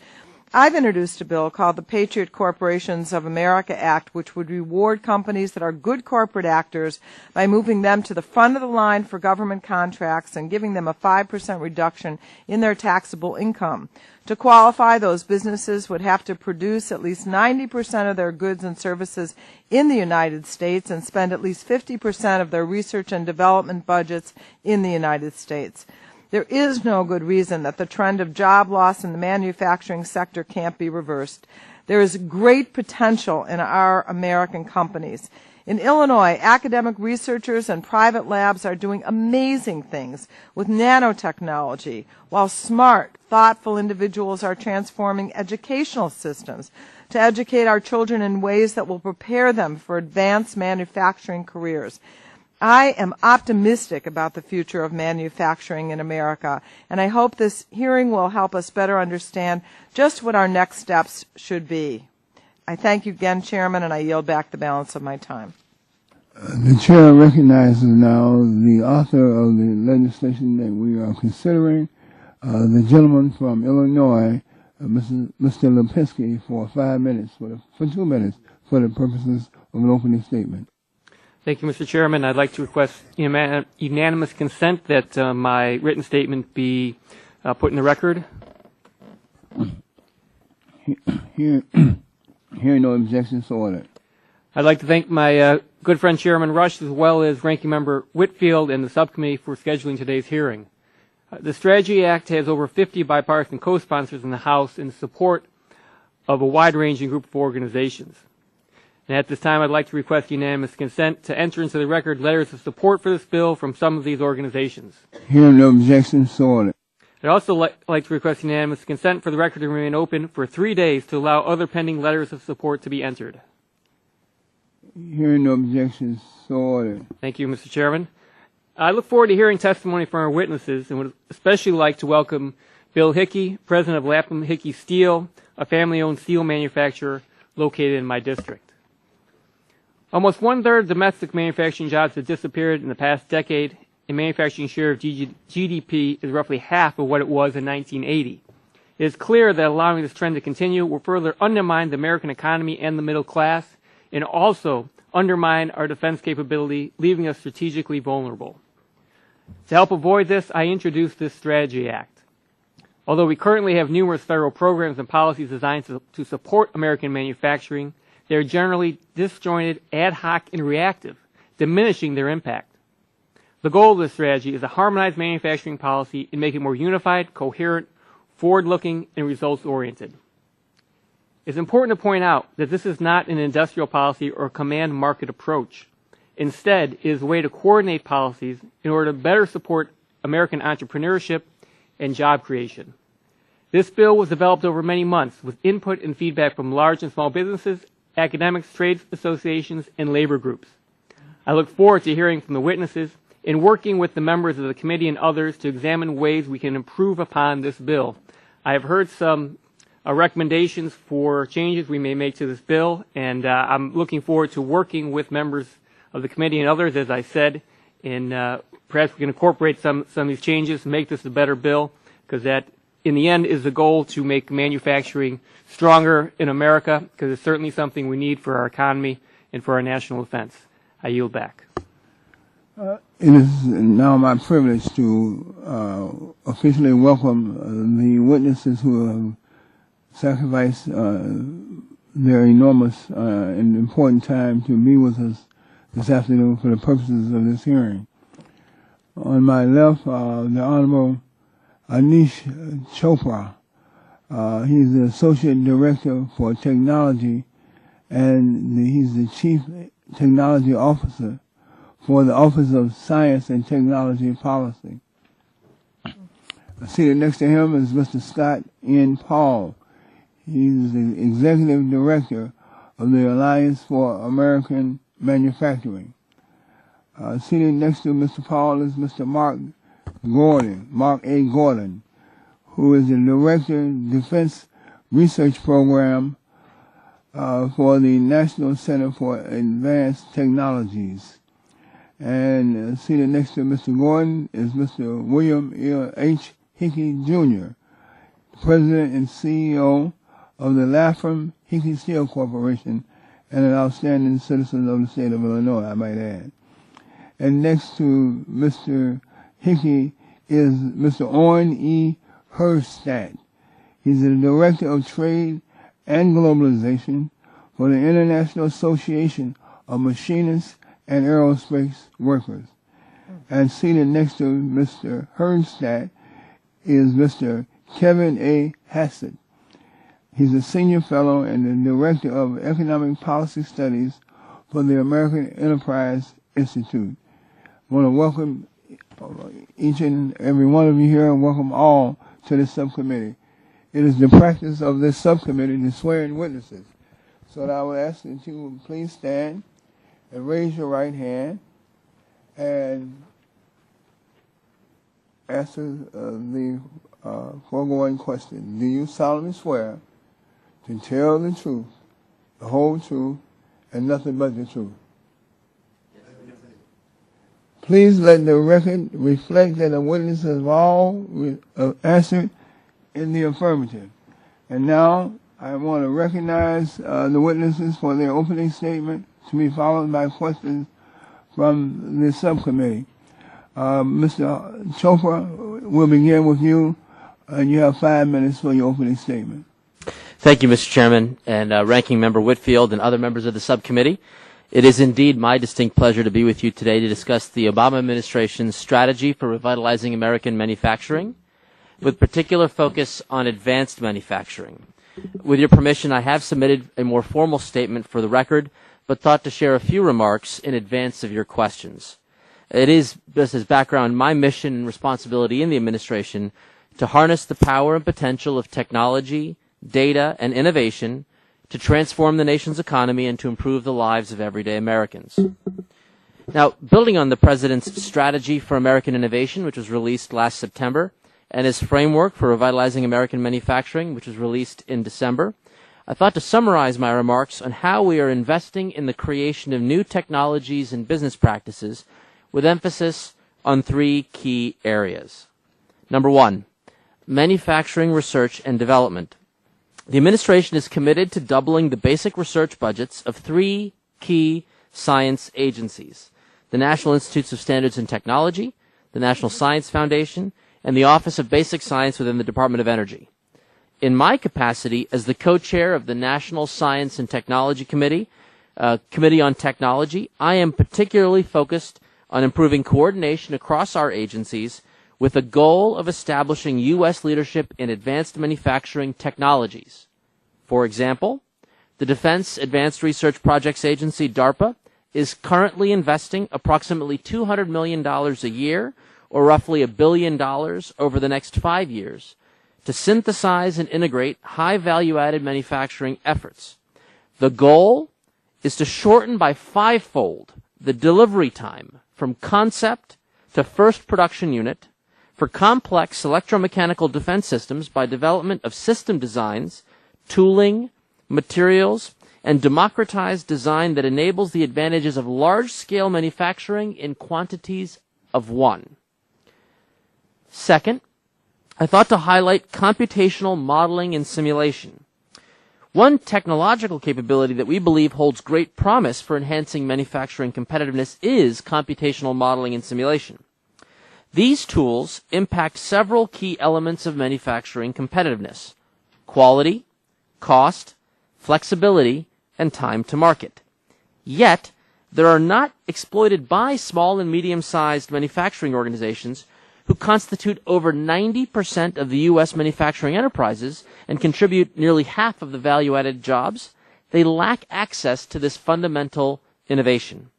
I've introduced a bill called the Patriot Corporations of America Act, which would reward companies that are good corporate actors by moving them to the front of the line for government contracts and giving them a 5% reduction in their taxable income. To qualify, those businesses would have to produce at least 90% of their goods and services in the United States and spend at least 50% of their research and development budgets in the United States. There is no good reason that the trend of job loss in the manufacturing sector can't be reversed. There is great potential in our American companies. In Illinois, academic researchers and private labs are doing amazing things with nanotechnology, while smart, thoughtful individuals are transforming educational systems to educate our children in ways that will prepare them for advanced manufacturing careers. I am optimistic about the future of manufacturing in America, and I hope this hearing will help us better understand just what our next steps should be. I thank you again, Chairman, and I yield back the balance of my time. The chair recognizes now the author of the legislation that we are considering, the gentleman from Illinois, Mr. Lipinski, for 5 minutes, for 2 minutes, for the purposes of an opening statement. Thank you, Mr. Chairman. I'd like to request unanimous consent that my written statement be put in the record. Hearing no objections, so ordered. I'd like to thank my good friend Chairman Rush, as well as Ranking Member Whitfield and the subcommittee for scheduling today's hearing. The Strategy Act has over 50 bipartisan co-sponsors in the House in support of a wide-ranging group of organizations. And at this time, I'd like to request unanimous consent to enter into the record letters of support for this bill from some of these organizations. Hearing no objections, so ordered. I'd also like to request unanimous consent for the record to remain open for 3 days to allow other pending letters of support to be entered. Hearing no objections, so ordered. Thank you, Mr. Chairman. I look forward to hearing testimony from our witnesses and would especially like to welcome Bill Hickey, president of Lapham Hickey Steel, a family-owned steel manufacturer located in my district. Almost one-third of domestic manufacturing jobs have disappeared in the past decade, and manufacturing share of GDP is roughly half of what it was in 1980. It is clear that allowing this trend to continue will further undermine the American economy and the middle class, and also undermine our defense capability, leaving us strategically vulnerable. To help avoid this, I introduced this Strategy Act. Although we currently have numerous federal programs and policies designed to support American manufacturing, they are generally disjointed, ad hoc, and reactive, diminishing their impact. The goal of this strategy is to harmonize manufacturing policy and make it more unified, coherent, forward-looking, and results-oriented. It's important to point out that this is not an industrial policy or a command market approach. Instead, it is a way to coordinate policies in order to better support American entrepreneurship and job creation. This bill was developed over many months with input and feedback from large and small businesses, academics, trade associations, and labor groups. I look forward to hearing from the witnesses and working with the members of the committee and others to examine ways we can improve upon this bill. I have heard some recommendations for changes we may make to this bill, and I'm looking forward to working with members of the committee and others, as I said, and perhaps we can incorporate some of these changes and make this a better bill, because that, in the end, is the goal to make manufacturing stronger in America, because it's certainly something we need for our economy and for our national defense. I yield back. It is now my privilege to officially welcome the witnesses who have sacrificed their enormous and important time to be with us this afternoon for the purposes of this hearing. On my left, the Honorable Anish Chopra. He's the Associate Director for Technology, and he's the Chief Technology Officer for the Office of Science and Technology Policy. Seated next to him is Mr. Scott N. Paul. He's the Executive Director of the Alliance for American Manufacturing. Seated next to Mr. Paul is Mr. Mark A. Gordon, who is the Director of Defense Research Program for the National Center for Advanced Technologies. And seated next to Mr. Gordon is Mr. William H. Hickey, Jr., President and CEO of the Lapham Hickey Steel Corporation and an outstanding citizen of the state of Illinois, I might add. And next to Mr. Hickey is Mr. Owen E. Herstadt. He's the Director of Trade and Globalization for the International Association of Machinists and Aerospace Workers. And seated next to Mr. Herstadt is Mr. Kevin A. Hassett. He's a Senior Fellow and the Director of Economic Policy Studies for the American Enterprise Institute. I want to welcome each and every one of you here and welcome all to this subcommittee. It is the practice of this subcommittee to swear in witnesses. So that I would ask that you would please stand and raise your right hand and answer the foregoing question. Do you solemnly swear to tell the truth, the whole truth, and nothing but the truth? Please let the record reflect that the witnesses have all answered in the affirmative. And now I want to recognize the witnesses for their opening statement, to be followed by questions from the subcommittee. Mr. Chopra, we'll begin with you, and you have 5 minutes for your opening statement. Thank you, Mr. Chairman, and Ranking Member Whitfield and other members of the subcommittee. It is indeed my distinct pleasure to be with you today to discuss the Obama administration's strategy for revitalizing American manufacturing, with particular focus on advanced manufacturing. With your permission, I have submitted a more formal statement for the record, but thought to share a few remarks in advance of your questions. It is, just as background, my mission and responsibility in the administration to harness the power and potential of technology, data, and innovation to transform the nation's economy and to improve the lives of everyday Americans. Now, building on the President's Strategy for American Innovation, which was released last September, and his Framework for Revitalizing American Manufacturing, which was released in December, I thought to summarize my remarks on how we are investing in the creation of new technologies and business practices with emphasis on 3 key areas. Number 1, manufacturing research and development. The administration is committed to doubling the basic research budgets of 3 key science agencies: the National Institutes of Standards and Technology, the National Science Foundation, and the Office of Basic Science within the Department of Energy. In my capacity as the co-chair of the National Science and Technology Committee on Technology, I am particularly focused on improving coordination across our agencies with the goal of establishing U.S. leadership in advanced manufacturing technologies. For example, the Defense Advanced Research Projects Agency, DARPA, is currently investing approximately $200 million a year, or roughly $1 billion over the next 5 years, to synthesize and integrate high value-added manufacturing efforts. The goal is to shorten by 5-fold the delivery time from concept to first production unit for complex electromechanical defense systems by development of system designs, tooling, materials, and democratized design that enables the advantages of large-scale manufacturing in quantities of one. Second, I thought to highlight computational modeling and simulation. One technological capability that we believe holds great promise for enhancing manufacturing competitiveness is computational modeling and simulation. These tools impact several key elements of manufacturing competitiveness: quality, cost, flexibility, and time to market. Yet, they are not exploited by small and medium-sized manufacturing organizations who constitute over 90% of the U.S. manufacturing enterprises and contribute nearly half of the value-added jobs. They lack access to this fundamental innovation.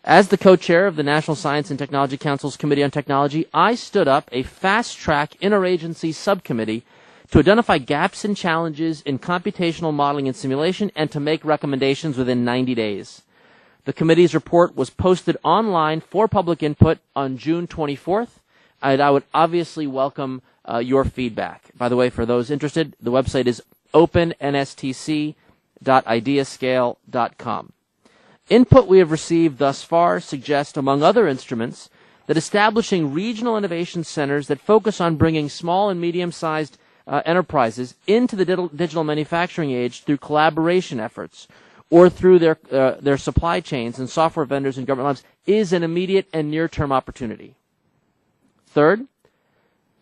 As the co-chair of the National Science and Technology Council's Committee on Technology, I stood up a fast-track interagency subcommittee to identify gaps and challenges in computational modeling and simulation and to make recommendations within 90 days. The committee's report was posted online for public input on June 24th, and I would obviously welcome your feedback. By the way, for those interested, the website is opennstc.ideascale.com. Input we have received thus far suggests, among other instruments, that establishing regional innovation centers that focus on bringing small and medium-sized enterprises into the digital manufacturing age through collaboration efforts or through their supply chains and software vendors and government labs is an immediate and near-term opportunity. Third,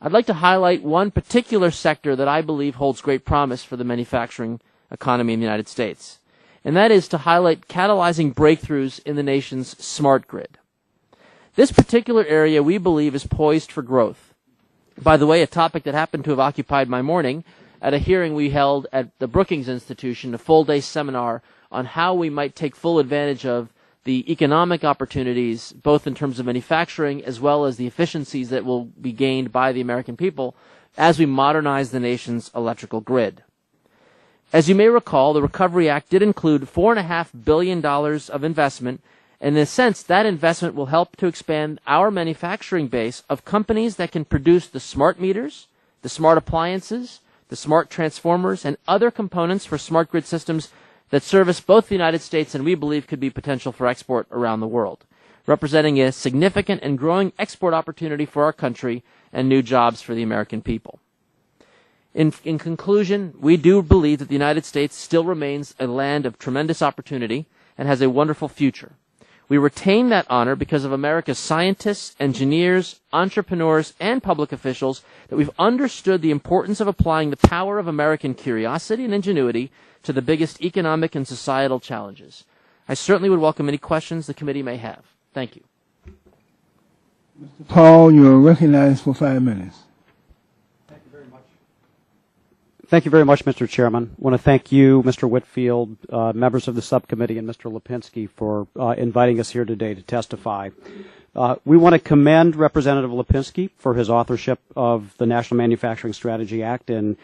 I'd like to highlight one particular sector that I believe holds great promise for the manufacturing economy in the United States, and that is to highlight catalyzing breakthroughs in the nation's smart grid. This particular area we believe is poised for growth. By the way, a topic that happened to have occupied my morning at a hearing we held at the Brookings Institution, a full-day seminar on how we might take full advantage of the economic opportunities, both in terms of manufacturing as well as the efficiencies that will be gained by the American people as we modernize the nation's electrical grid. As you may recall, the Recovery Act did include $4.5 billion of investment, and in a sense, that investment will help to expand our manufacturing base of companies that can produce the smart meters, the smart appliances, the smart transformers, and other components for smart grid systems that service both the United States and we believe could be potential for export around the world, representing a significant and growing export opportunity for our country and new jobs for the American people. In conclusion, we do believe that the United States still remains a land of tremendous opportunity and has a wonderful future. We retain that honor because of America's scientists, engineers, entrepreneurs, and public officials, that we've understood the importance of applying the power of American curiosity and ingenuity to the biggest economic and societal challenges. I certainly would welcome any questions the committee may have. Thank you. Mr. Paul, you are recognized for 5 minutes. Thank you very much, Mr. Chairman. I want to thank you, Mr. Whitfield, members of the subcommittee, and Mr. Lipinski for inviting us here today to testify. We want to commend Representative Lipinski for his authorship of the National Manufacturing Strategy Act, and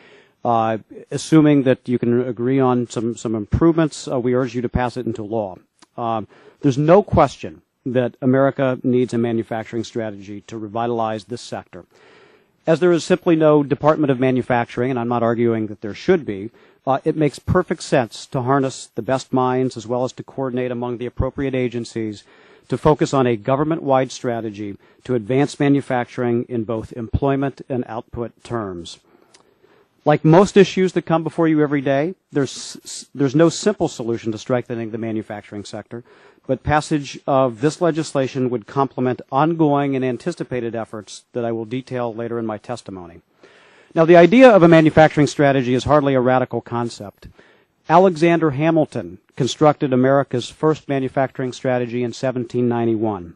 assuming that you can agree on some improvements, we urge you to pass it into law. There's no question that America needs a manufacturing strategy to revitalize this sector. As there is simply no Department of Manufacturing, and I'm not arguing that there should be, it makes perfect sense to harness the best minds as well as to coordinate among the appropriate agencies to focus on a government-wide strategy to advance manufacturing in both employment and output terms. Like most issues that come before you every day, there's no simple solution to strengthening the manufacturing sector, but passage of this legislation would complement ongoing and anticipated efforts that I will detail later in my testimony. Now, the idea of a manufacturing strategy is hardly a radical concept. Alexander Hamilton constructed America's first manufacturing strategy in 1791.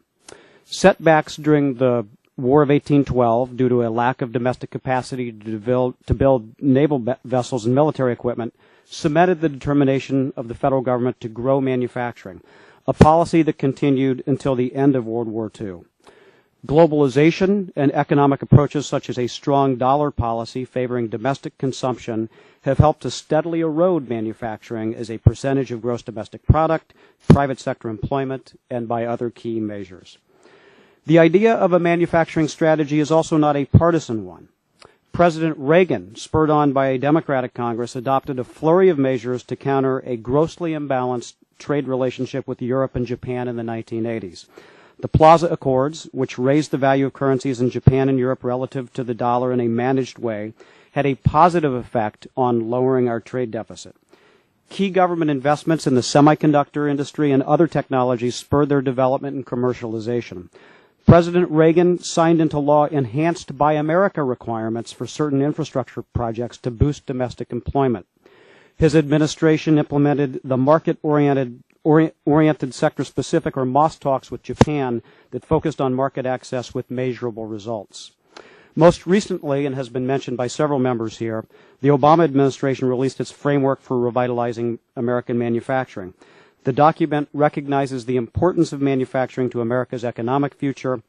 Setbacks during the War of 1812, due to a lack of domestic capacity to build naval vessels and military equipment, cemented the determination of the federal government to grow manufacturing, a policy that continued until the end of World War II. Globalization and economic approaches such as a strong dollar policy favoring domestic consumption have helped to steadily erode manufacturing as a percentage of gross domestic product, private sector employment, and by other key measures. The idea of a manufacturing strategy is also not a partisan one. President Reagan, spurred on by a Democratic Congress, adopted a flurry of measures to counter a grossly imbalanced trade relationship with Europe and Japan in the 1980s. The Plaza Accords, which raised the value of currencies in Japan and Europe relative to the dollar in a managed way, had a positive effect on lowering our trade deficit. Key government investments in the semiconductor industry and other technologies spurred their development and commercialization. President Reagan signed into law enhanced Buy America requirements for certain infrastructure projects to boost domestic employment. His administration implemented the market-oriented sector-specific or MOS talks with Japan that focused on market access with measurable results. Most recently, and has been mentioned by several members here, the Obama administration released its framework for revitalizing American manufacturing. The document recognizes the importance of manufacturing to America's economic future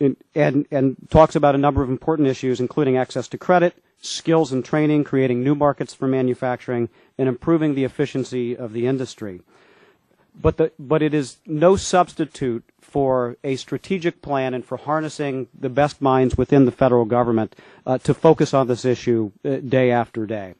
and talks about a number of important issues, including access to credit, skills and training, creating new markets for manufacturing, and improving the efficiency of the industry. But it is no substitute for a strategic plan and for harnessing the best minds within the federal government to focus on this issue day after day.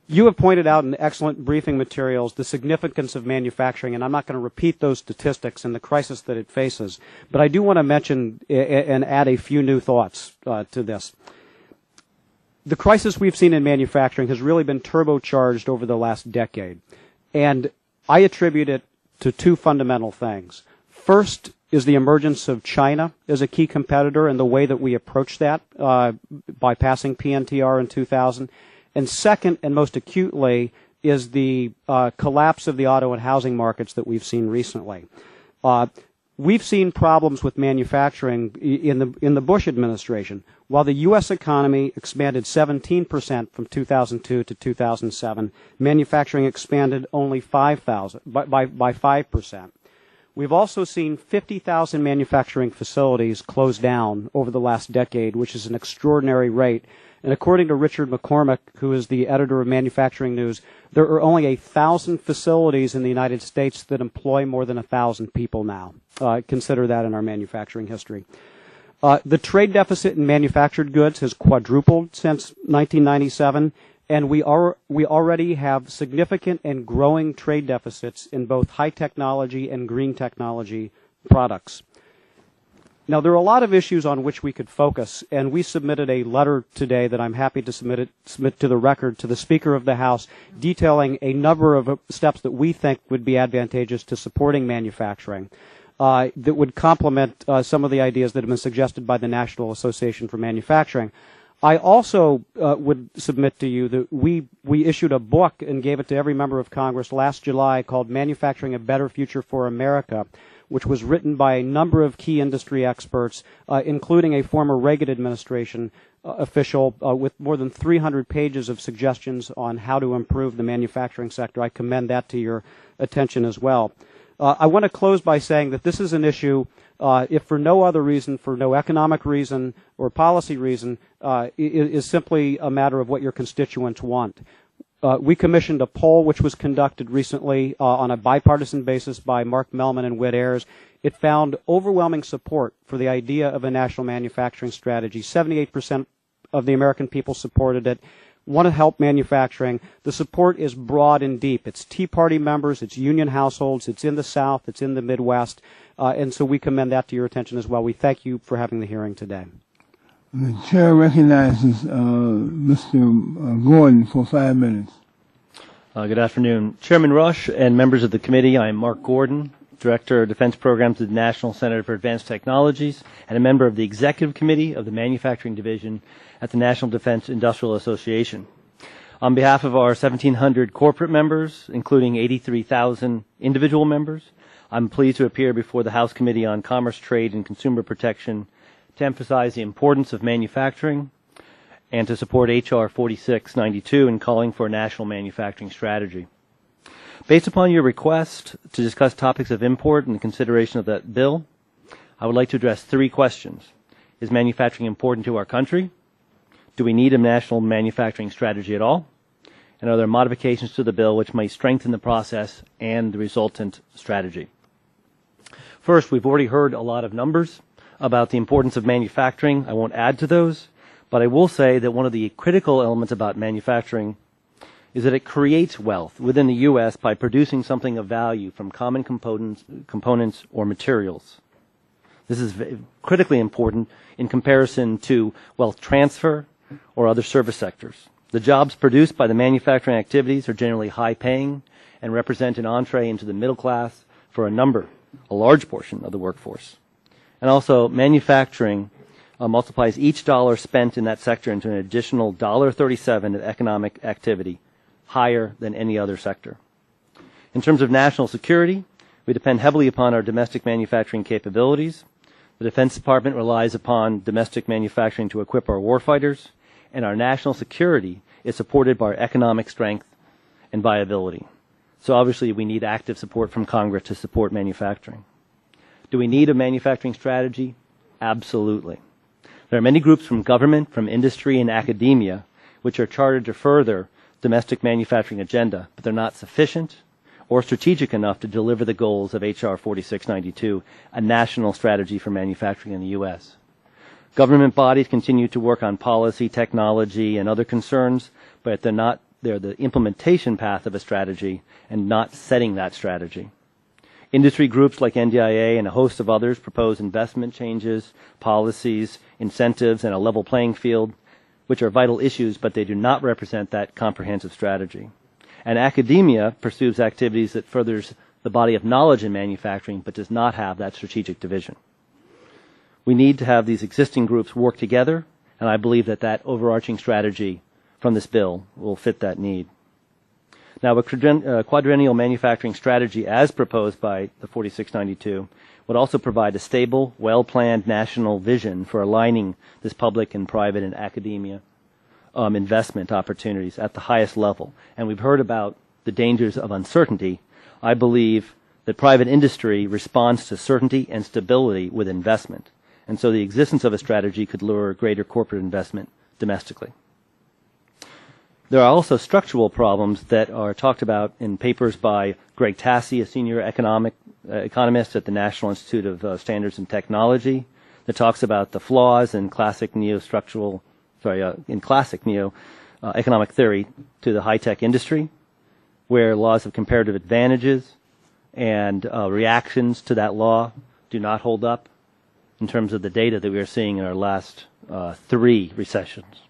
You have pointed out in excellent briefing materials the significance of manufacturing, and I'm not going to repeat those statistics and the crisis that it faces, but I do want to mention and add a few new thoughts to this. The crisis we've seen in manufacturing has really been turbocharged over the last decade, and I attribute it to two fundamental things. First is the emergence of China as a key competitor and the way that we approach that by passing PNTR in 2000. And second, and most acutely, is the collapse of the auto and housing markets that we've seen recently. We've seen problems with manufacturing in the Bush administration. While the U.S. economy expanded 17% from 2002 to 2007, manufacturing expanded only by 5%. We've also seen 50,000 manufacturing facilities close down over the last decade, which is an extraordinary rate. And according to Richard McCormick, who is the editor of Manufacturing News, there are only 1,000 facilities in the United States that employ more than 1,000 people now. Consider that in our manufacturing history. The trade deficit in manufactured goods has quadrupled since 1997, and we already have significant and growing trade deficits in both high technology and green technology products. Now, there are a lot of issues on which we could focus, and we submitted a letter today that I'm happy to submit to the record to the Speaker of the House, detailing a number of steps that we think would be advantageous to supporting manufacturing, that would complement some of the ideas that have been suggested by the National Association for Manufacturing. I also would submit to you that we issued a book and gave it to every member of Congress last July called Manufacturing a Better Future for America, which was written by a number of key industry experts, including a former Reagan administration official with more than 300 pages of suggestions on how to improve the manufacturing sector. I commend that to your attention as well. I want to close by saying that this is an issue, if for no other reason, for no economic reason or policy reason, is simply a matter of what your constituents want. We commissioned a poll which was conducted recently on a bipartisan basis by Mark Mellman and Whit Ayers. It found overwhelming support for the idea of a national manufacturing strategy. 78% of the American people supported it, want to help manufacturing. The support is broad and deep. It's Tea Party members, it's union households, it's in the South, it's in the Midwest, and so we commend that to your attention as well. We thank you for having the hearing today. The chair recognizes Mr. Gordon for 5 minutes. Good afternoon. Chairman Rush and members of the committee, I am Mark Gordon, Director of Defense Programs at the National Center for Advanced Technologies and a member of the Executive Committee of the Manufacturing Division at the National Defense Industrial Association. On behalf of our 1,700 corporate members, including 83,000 individual members, I'm pleased to appear before the House Committee on Commerce, Trade, and Consumer Protection to emphasize the importance of manufacturing and to support H.R. 4692 in calling for a national manufacturing strategy. Based upon your request to discuss topics of import and consideration of that bill, I would like to address three questions. Is manufacturing important to our country? Do we need a national manufacturing strategy at all? And are there modifications to the bill which may strengthen the process and the resultant strategy? First, we've already heard a lot of numbers about the importance of manufacturing. I won't add to those, but I will say that one of the critical elements about manufacturing is that it creates wealth within the U.S. by producing something of value from common components or materials. This is critically important in comparison to wealth transfer or other service sectors. The jobs produced by the manufacturing activities are generally high-paying and represent an entree into the middle class for a large portion of the workforce. And also, manufacturing multiplies each dollar spent in that sector into an additional $1.37 of economic activity, higher than any other sector. In terms of national security, we depend heavily upon our domestic manufacturing capabilities. The Defense Department relies upon domestic manufacturing to equip our warfighters, and our national security is supported by our economic strength and viability. So obviously we need active support from Congress to support manufacturing. Do we need a manufacturing strategy? Absolutely. There are many groups from government, from industry, and academia which are chartered to further domestic manufacturing agenda, but they're not sufficient or strategic enough to deliver the goals of H.R. 4692, a national strategy for manufacturing in the U.S. Government bodies continue to work on policy, technology, and other concerns, but they're the implementation path of a strategy and not setting that strategy. Industry groups like NDIA and a host of others propose investment changes, policies, incentives, and a level playing field, which are vital issues, but they do not represent that comprehensive strategy. And academia pursues activities that furthers the body of knowledge in manufacturing, but does not have that strategic division. We need to have these existing groups work together, and I believe that that overarching strategy from this bill will fit that need. Now, a quadrennial manufacturing strategy as proposed by the 4692 would also provide a stable, well-planned national vision for aligning this public and private and academia investment opportunities at the highest level. And we've heard about the dangers of uncertainty. I believe that private industry responds to certainty and stability with investment. And so the existence of a strategy could lure greater corporate investment domestically. There are also structural problems that are talked about in papers by Greg Tassi, a senior economist at the National Institute of Standards and Technology, that talks about the flaws in classic economic theory to the high-tech industry, where laws of comparative advantages and reactions to that law do not hold up in terms of the data that we are seeing in our last 3 recessions.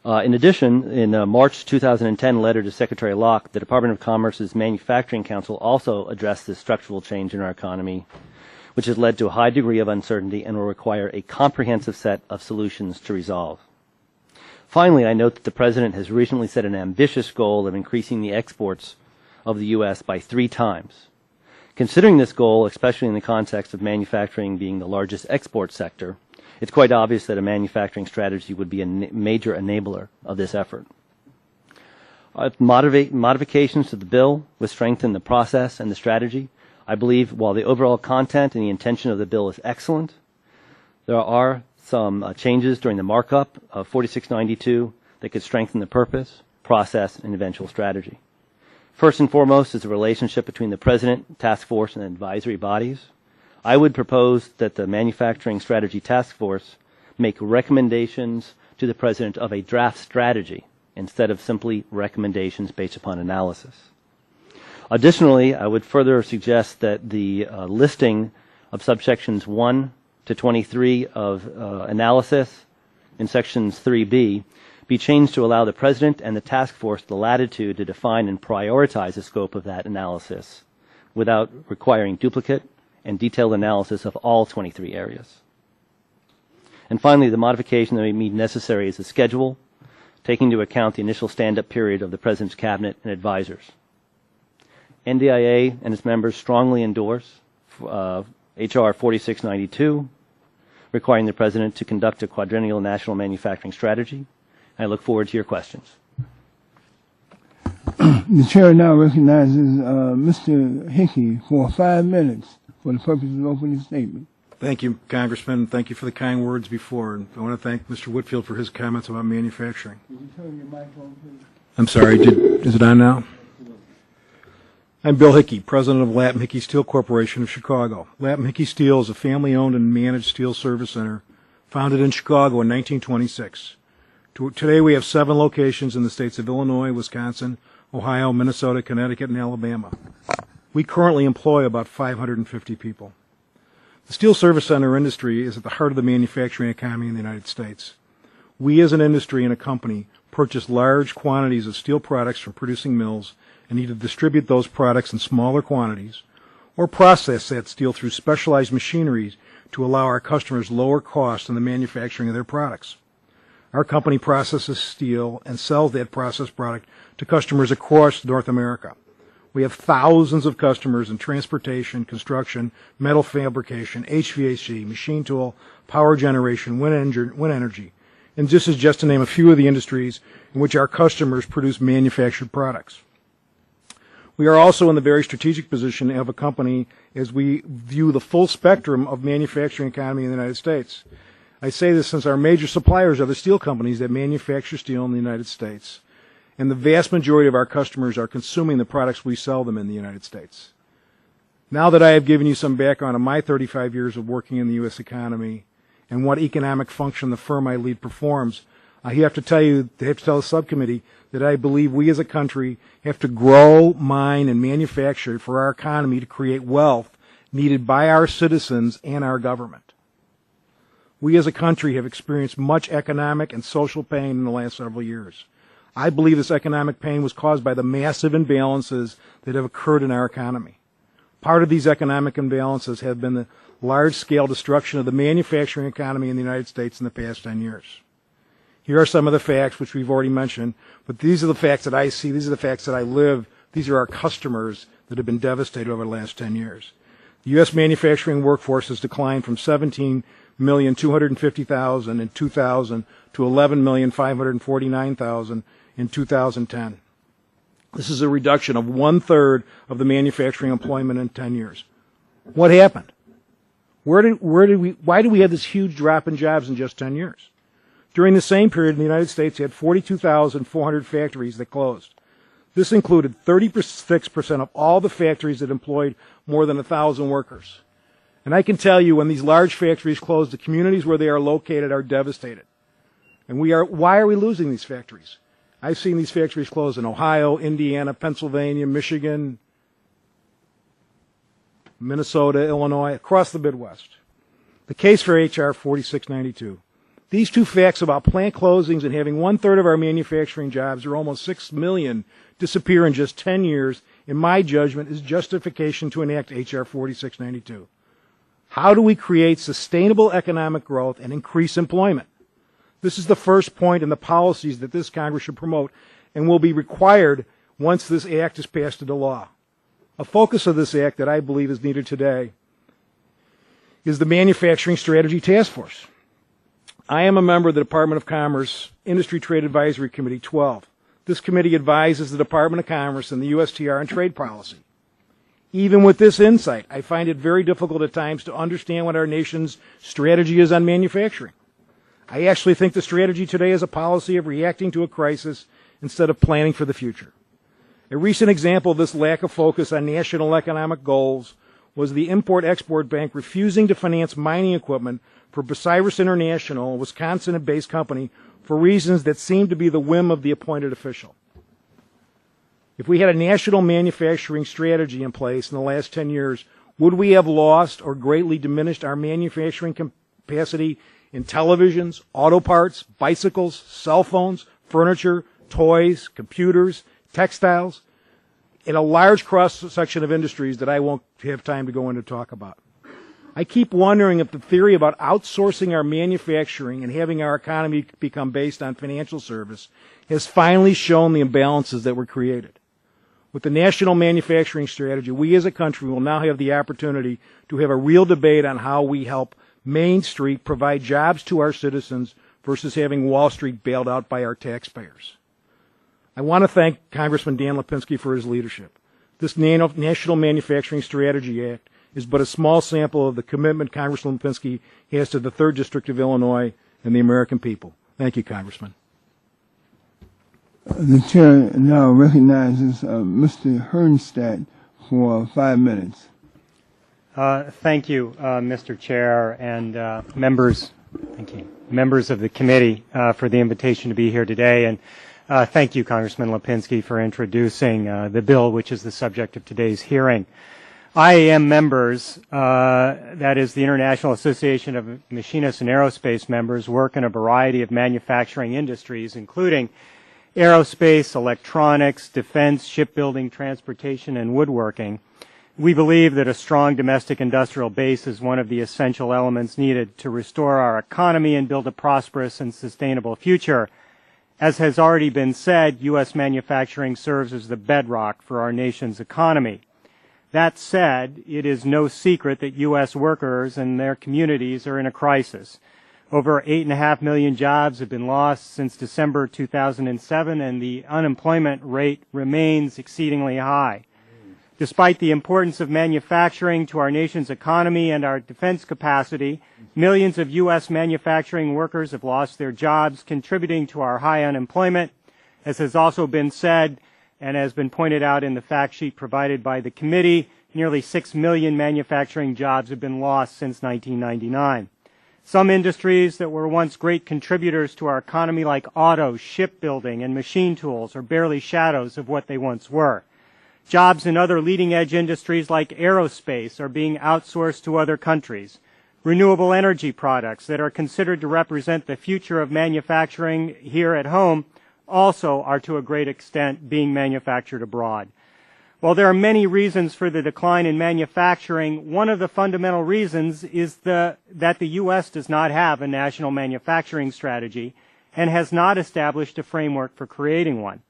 In addition, in a March 2010 letter to Secretary Locke, the Department of Commerce's Manufacturing Council also addressed this structural change in our economy, which has led to a high degree of uncertainty and will require a comprehensive set of solutions to resolve. Finally, I note that the President has recently set an ambitious goal of increasing the exports of the U.S. by 3 times. Considering this goal, especially in the context of manufacturing being the largest export sector, it's quite obvious that a manufacturing strategy would be a major enabler of this effort. Modifications to the bill would strengthen the process and the strategy. I believe while the overall content and the intention of the bill is excellent, there are some changes during the markup of 4692 that could strengthen the purpose, process, and eventual strategy. First and foremost is the relationship between the President, task force, and advisory bodies. I would propose that the Manufacturing Strategy Task Force make recommendations to the President of a draft strategy instead of simply recommendations based upon analysis. Additionally, I would further suggest that the listing of subsections 1 to 23 of analysis in sections 3B be changed to allow the President and the task force the latitude to define and prioritize the scope of that analysis without requiring duplicate and detailed analysis of all 23 areas. And finally, the modification that may be necessary is the schedule, taking into account the initial stand-up period of the President's Cabinet and advisors. NDIA and its members strongly endorse H.R. 4692, requiring the President to conduct a quadrennial national manufacturing strategy. I look forward to your questions. The chair now recognizes Mr. Hickey for 5 minutes for the purpose of the opening statement. Thank you, Congressman. Thank you for the kind words before. And I want to thank Mr. Whitfield for his comments about manufacturing. Could you turn your mic on, please? I'm sorry, is it on now? I'm Bill Hickey, president of Lapham Hickey Steel Corporation of Chicago. Lapham Hickey Steel is a family-owned and managed steel service center founded in Chicago in 1926. Today we have 7 locations in the states of Illinois, Wisconsin, Ohio, Minnesota, Connecticut, and Alabama. We currently employ about 550 people. The steel service center industry is at the heart of the manufacturing economy in the United States. We as an industry and a company purchase large quantities of steel products from producing mills and either distribute those products in smaller quantities or process that steel through specialized machinery to allow our customers lower costs in the manufacturing of their products. Our company processes steel and sells that processed product to customers across North America. We have thousands of customers in transportation, construction, metal fabrication, HVAC, machine tool, power generation, wind energy, and this is just to name a few of the industries in which our customers produce manufactured products. We are also in the very strategic position of a company as we view the full spectrum of manufacturing economy in the United States. I say this since our major suppliers are the steel companies that manufacture steel in the United States, and the vast majority of our customers are consuming the products we sell them in the United States. Now that I have given you some background on my 35 years of working in the U.S. economy and what economic function the firm I lead performs, I have to tell the subcommittee that I believe we as a country have to grow, mine, and manufacture for our economy to create wealth needed by our citizens and our government. We as a country have experienced much economic and social pain in the last several years. I believe this economic pain was caused by the massive imbalances that have occurred in our economy. Part of these economic imbalances have been the large-scale destruction of the manufacturing economy in the United States in the past 10 years. Here are some of the facts which we've already mentioned, but these are the facts that I see, these are the facts that I live, these are our customers that have been devastated over the last 10 years. The U.S. manufacturing workforce has declined from 17,250,000 in 2000 to 11,549,000 in 2010. This is a reduction of 1/3 of the manufacturing employment in 10 years. What happened? Why did we have this huge drop in jobs in just 10 years? During the same period in the United States, you had 42,400 factories that closed. This included 36% of all the factories that employed more than 1,000 workers. And I can tell you when these large factories close, the communities where they are located are devastated. And why are we losing these factories? I've seen these factories close in Ohio, Indiana, Pennsylvania, Michigan, Minnesota, Illinois, across the Midwest. The case for H.R. 4692. These two facts about plant closings and having 1/3 of our manufacturing jobs, or almost 6 million, disappear in just 10 years, in my judgment, is justification to enact H.R. 4692. How do we create sustainable economic growth and increase employment? This is the first point in the policies that this Congress should promote and will be required once this act is passed into law. A focus of this act that I believe is needed today is the Manufacturing Strategy Task Force. I am a member of the Department of Commerce Industry Trade Advisory Committee 12. This committee advises the Department of Commerce and the USTR on trade policy. Even with this insight, I find it very difficult at times to understand what our nation's strategy is on manufacturing. I actually think the strategy today is a policy of reacting to a crisis instead of planning for the future. A recent example of this lack of focus on national economic goals was the Import-Export Bank refusing to finance mining equipment for Bucyrus International, a Wisconsin-based company, for reasons that seemed to be the whim of the appointed official. If we had a national manufacturing strategy in place in the last 10 years, would we have lost or greatly diminished our manufacturing capacity in televisions, auto parts, bicycles, cell phones, furniture, toys, computers, textiles, in a large cross-section of industries that I won't have time to go into talk about? I keep wondering if the theory about outsourcing our manufacturing and having our economy become based on financial service has finally shown the imbalances that were created. With the National Manufacturing Strategy, we as a country will now have the opportunity to have a real debate on how we help Main Street provide jobs to our citizens versus having Wall Street bailed out by our taxpayers. I want to thank Congressman Dan Lipinski for his leadership. This National Manufacturing Strategy Act is but a small sample of the commitment Congressman Lipinski has to the 3rd District of Illinois and the American people. Thank you, Congressman. The chair now recognizes Mr. Hernstadt for 5 minutes. Thank you, Mr. Chair, and members. Thank you, members of the committee, for the invitation to be here today, and thank you, Congressman Lipinski, for introducing the bill, which is the subject of today's hearing. IAM members, that is the International Association of Machinists and Aerospace members, work in a variety of manufacturing industries, including aerospace, electronics, defense, shipbuilding, transportation, and woodworking. We believe that a strong domestic industrial base is one of the essential elements needed to restore our economy and build a prosperous and sustainable future. As has already been said, U.S. manufacturing serves as the bedrock for our nation's economy. That said, it is no secret that U.S. workers and their communities are in a crisis. Over 8.5 million jobs have been lost since December 2007, and the unemployment rate remains exceedingly high. Despite the importance of manufacturing to our nation's economy and our defense capacity, millions of U.S. manufacturing workers have lost their jobs, contributing to our high unemployment. As has also been said and has been pointed out in the fact sheet provided by the committee, nearly 6 million manufacturing jobs have been lost since 1999. Some industries that were once great contributors to our economy, like auto, shipbuilding, and machine tools, are barely shadows of what they once were. Jobs in other leading-edge industries like aerospace are being outsourced to other countries. Renewable energy products that are considered to represent the future of manufacturing here at home also are to a great extent being manufactured abroad. While there are many reasons for the decline in manufacturing, one of the fundamental reasons is that the U.S. does not have a national manufacturing strategy and has not established a framework for creating one.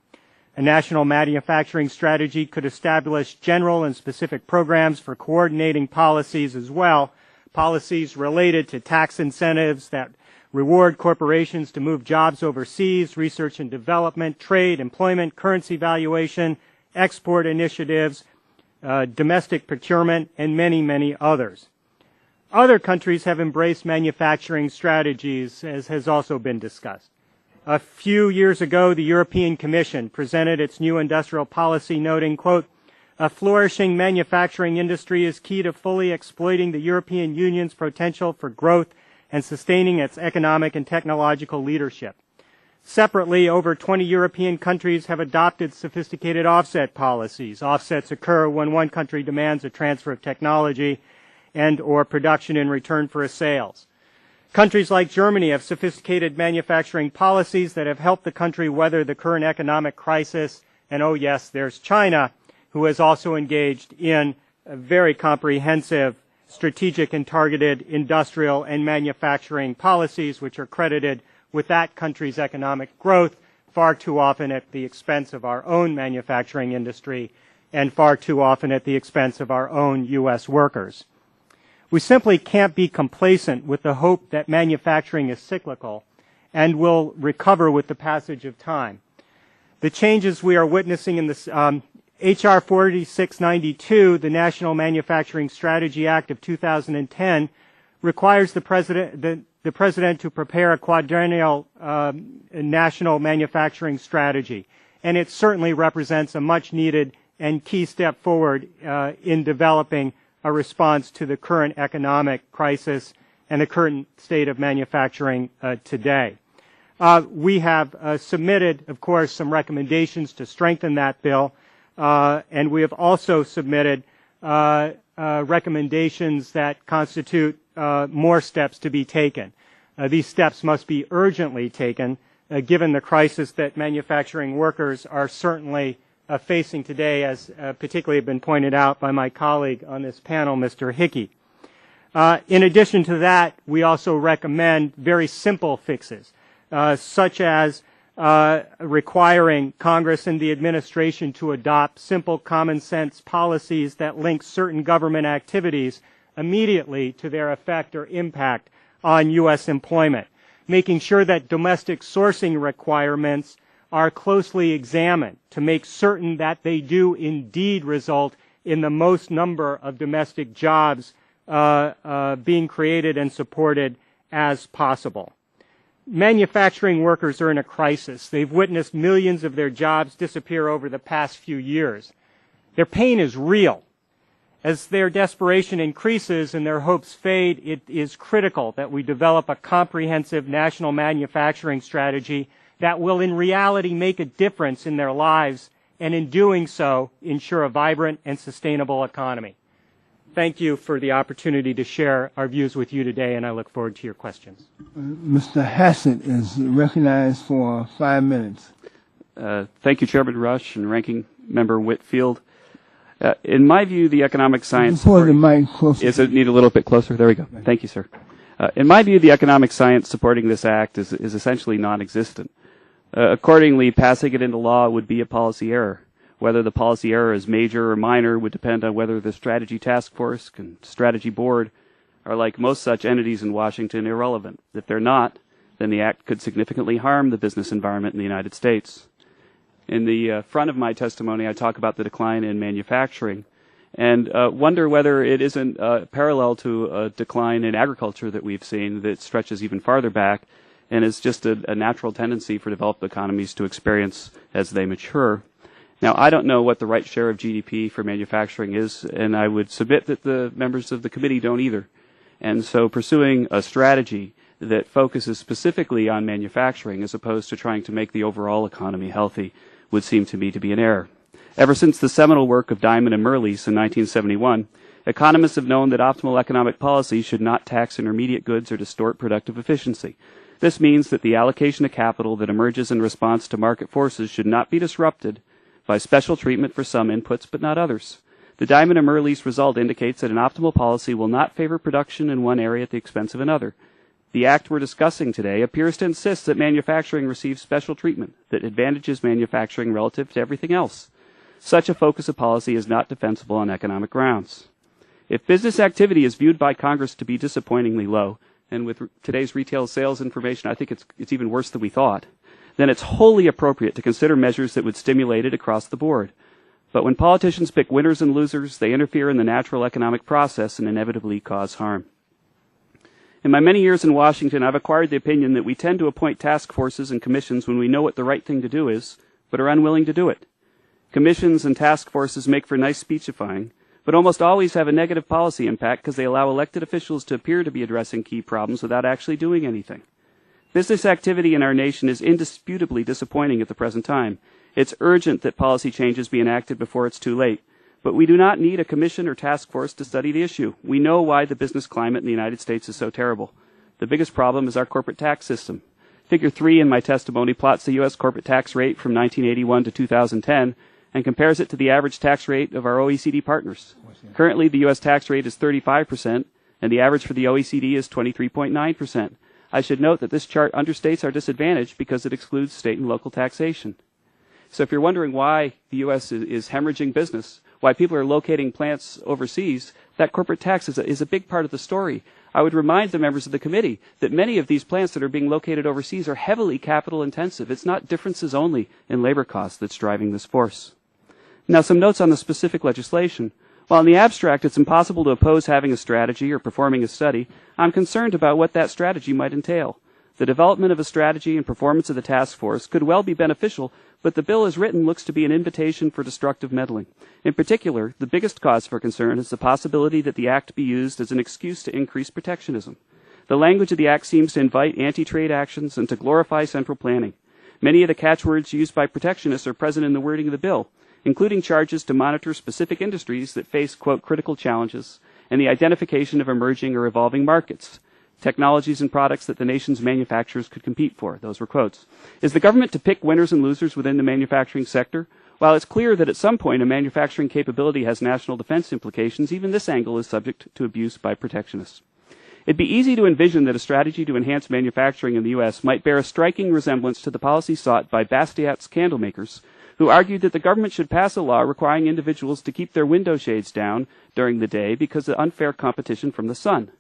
A national manufacturing strategy could establish general and specific programs for coordinating policies as well, policies related to tax incentives that reward corporations to move jobs overseas, research and development, trade, employment, currency valuation, export initiatives, domestic procurement, and many, many others. Other countries have embraced manufacturing strategies, as has also been discussed. A few years ago, the European Commission presented its new industrial policy noting, quote, "A flourishing manufacturing industry is key to fully exploiting the European Union's potential for growth and sustaining its economic and technological leadership." Separately, over 20 European countries have adopted sophisticated offset policies. Offsets occur when one country demands a transfer of technology and or production in return for a sales. Countries like Germany have sophisticated manufacturing policies that have helped the country weather the current economic crisis. And oh yes, there's China, who has also engaged in a very comprehensive strategic and targeted industrial and manufacturing policies, which are credited with that country's economic growth far too often at the expense of our own manufacturing industry and far too often at the expense of our own U.S. workers. We simply can't be complacent with the hope that manufacturing is cyclical and will recover with the passage of time. The changes we are witnessing in this H.R. 4692, the National Manufacturing Strategy Act of 2010, requires the President to prepare a quadrennial national manufacturing strategy, and it certainly represents a much-needed and key step forward in developing a response to the current economic crisis and the current state of manufacturing today. We have submitted, of course, some recommendations to strengthen that bill, and we have also submitted recommendations that constitute more steps to be taken. These steps must be urgently taken, given the crisis that manufacturing workers are certainly facing today, as particularly have been pointed out by my colleague on this panel, Mr. Hickey. In addition to that, we also recommend very simple fixes, such as requiring Congress and the administration to adopt simple common sense policies that link certain government activities immediately to their effect or impact on U.S. employment, making sure that domestic sourcing requirements are closely examined to make certain that they do indeed result in the most number of domestic jobs being created and supported as possible. Manufacturing workers are in a crisis. They've witnessed millions of their jobs disappear over the past few years. Their pain is real. As their desperation increases and their hopes fade, it is critical that we develop a comprehensive national manufacturing strategy that will in reality make a difference in their lives and in doing so ensure a vibrant and sustainable economy. Thank you for the opportunity to share our views with you today, and I look forward to your questions. Mr. Hassett is recognized for 5 minutes. Thank you, Chairman Rush and Ranking Member Whitfield. In my view, the economic science... Before the mic closer. Is it need a little bit closer? There we go. Thank you, sir. In my view, the economic science supporting this act is essentially non-existent. Accordingly, passing it into law would be a policy error. Whether the policy error is major or minor would depend on whether the Strategy Task Force and Strategy Board are, like most such entities in Washington, irrelevant. If they're not, then the act could significantly harm the business environment in the United States. In the front of my testimony, I talk about the decline in manufacturing and wonder whether it isn't parallel to a decline in agriculture that we've seen that stretches even farther back and is just a natural tendency for developed economies to experience as they mature. Now, I don't know what the right share of GDP for manufacturing is, and I would submit that the members of the committee don't either. And so pursuing a strategy that focuses specifically on manufacturing as opposed to trying to make the overall economy healthy would seem to me to be an error. Ever since the seminal work of Diamond and Merlis in 1971, economists have known that optimal economic policy should not tax intermediate goods or distort productive efficiency. This means that the allocation of capital that emerges in response to market forces should not be disrupted by special treatment for some inputs but not others. The Diamond and Merlis result indicates that an optimal policy will not favor production in one area at the expense of another. The act we're discussing today appears to insist that manufacturing receives special treatment that advantages manufacturing relative to everything else. Such a focus of policy is not defensible on economic grounds. If business activity is viewed by Congress to be disappointingly low, and with today's retail sales information, I think it's even worse than we thought, then it's wholly appropriate to consider measures that would stimulate it across the board. But when politicians pick winners and losers, they interfere in the natural economic process and inevitably cause harm. In my many years in Washington, I've acquired the opinion that we tend to appoint task forces and commissions when we know what the right thing to do is, but are unwilling to do it. Commissions and task forces make for nice speechifying, but almost always have a negative policy impact because they allow elected officials to appear to be addressing key problems without actually doing anything. Business activity in our nation is indisputably disappointing at the present time. It's urgent that policy changes be enacted before it's too late. But we do not need a commission or task force to study the issue. We know why the business climate in the United States is so terrible. The biggest problem is our corporate tax system. Figure 3 in my testimony plots the U.S. corporate tax rate from 1981 to 2010 and compares it to the average tax rate of our OECD partners. Currently, the U.S. tax rate is 35%, and the average for the OECD is 23.9%. I should note that this chart understates our disadvantage because it excludes state and local taxation. So if you're wondering why the U.S. is hemorrhaging business, why people are locating plants overseas, that corporate tax is a big part of the story. I would remind the members of the committee that many of these plants that are being located overseas are heavily capital intensive. It's not differences only in labor costs that's driving this force. Now, some notes on the specific legislation. While in the abstract it's impossible to oppose having a strategy or performing a study, I'm concerned about what that strategy might entail. The development of a strategy and performance of the task force could well be beneficial, but the bill as written looks to be an invitation for destructive meddling. In particular, the biggest cause for concern is the possibility that the act be used as an excuse to increase protectionism. The language of the act seems to invite anti-trade actions and to glorify central planning. Many of the catchwords used by protectionists are present in the wording of the bill, including charges to monitor specific industries that face, quote, critical challenges, and the identification of emerging or evolving markets, technologies and products that the nation's manufacturers could compete for. Those were quotes. Is the government to pick winners and losers within the manufacturing sector? While it's clear that at some point a manufacturing capability has national defense implications, even this angle is subject to abuse by protectionists. It'd be easy to envision that a strategy to enhance manufacturing in the U.S. might bear a striking resemblance to the policy sought by Bastiat's candle makers, who argued that the government should pass a law requiring individuals to keep their window shades down during the day because of unfair competition from the sun.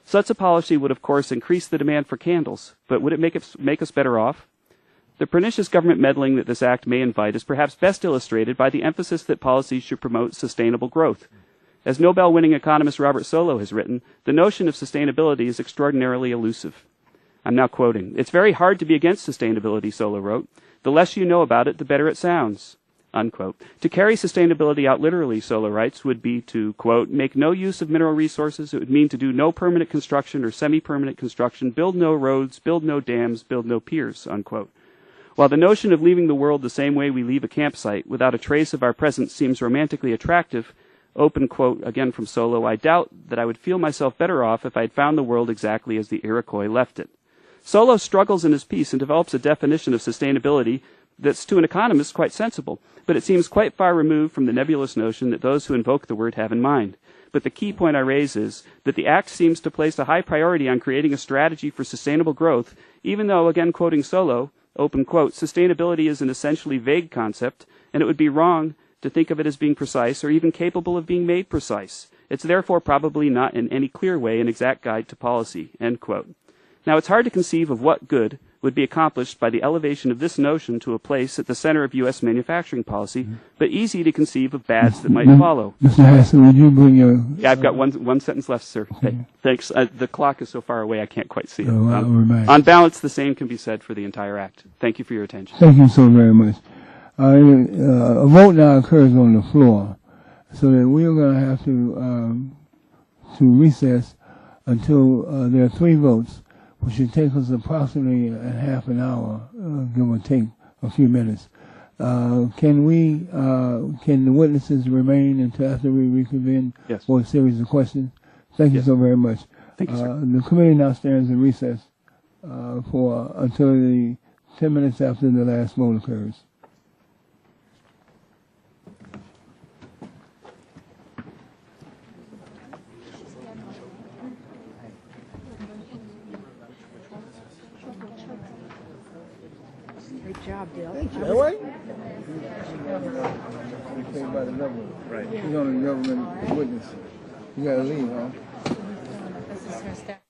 Such a policy would, of course, increase the demand for candles, but would it make us better off? The pernicious government meddling that this act may invite is perhaps best illustrated by the emphasis that policies should promote sustainable growth. As Nobel-winning economist Robert Solow has written, the notion of sustainability is extraordinarily elusive. I'm now quoting, "It's very hard to be against sustainability," Solow wrote. "The less you know about it, the better it sounds." Unquote. To carry sustainability out literally, Solow writes, would be to, quote, "make no use of mineral resources. It would mean to do no permanent construction or semi-permanent construction, build no roads, build no dams, build no piers," unquote. While the notion of leaving the world the same way we leave a campsite, without a trace of our present, seems romantically attractive, open quote again from Solow, "I doubt that I would feel myself better off if I had found the world exactly as the Iroquois left it." Solow struggles in his piece and develops a definition of sustainability that's to an economist quite sensible, but it seems quite far removed from the nebulous notion that those who invoke the word have in mind. But the key point I raise is that the Act seems to place a high priority on creating a strategy for sustainable growth, even though, again quoting Solow, open quote, "sustainability is an essentially vague concept, and it would be wrong to think of it as being precise or even capable of being made precise. It's therefore probably not in any clear way an exact guide to policy," end quote. Now, it's hard to conceive of what good would be accomplished by the elevation of this notion to a place at the center of U.S. manufacturing policy, but easy to conceive of bads that might follow. Mr. Hassan, would you bring your... Yeah, I've got one sentence left, sir. Okay. Thanks. The clock is so far away I can't quite see it. On balance, the same can be said for the entire Act. Thank you for your attention. Thank you so very much. A vote now occurs on the floor, so that we are going to have to recess until there are 3 votes, which should take us approximately a half an hour, give or take a few minutes. Can the witnesses remain until after we reconvene for a series of questions? Thank you so very much. Thank you, sir. The committee now stands in recess until the 10 minutes after the last vote occurs. Great job, Dale. Thank you. Right. She's on the government witness. You got to leave, huh? This is her staff.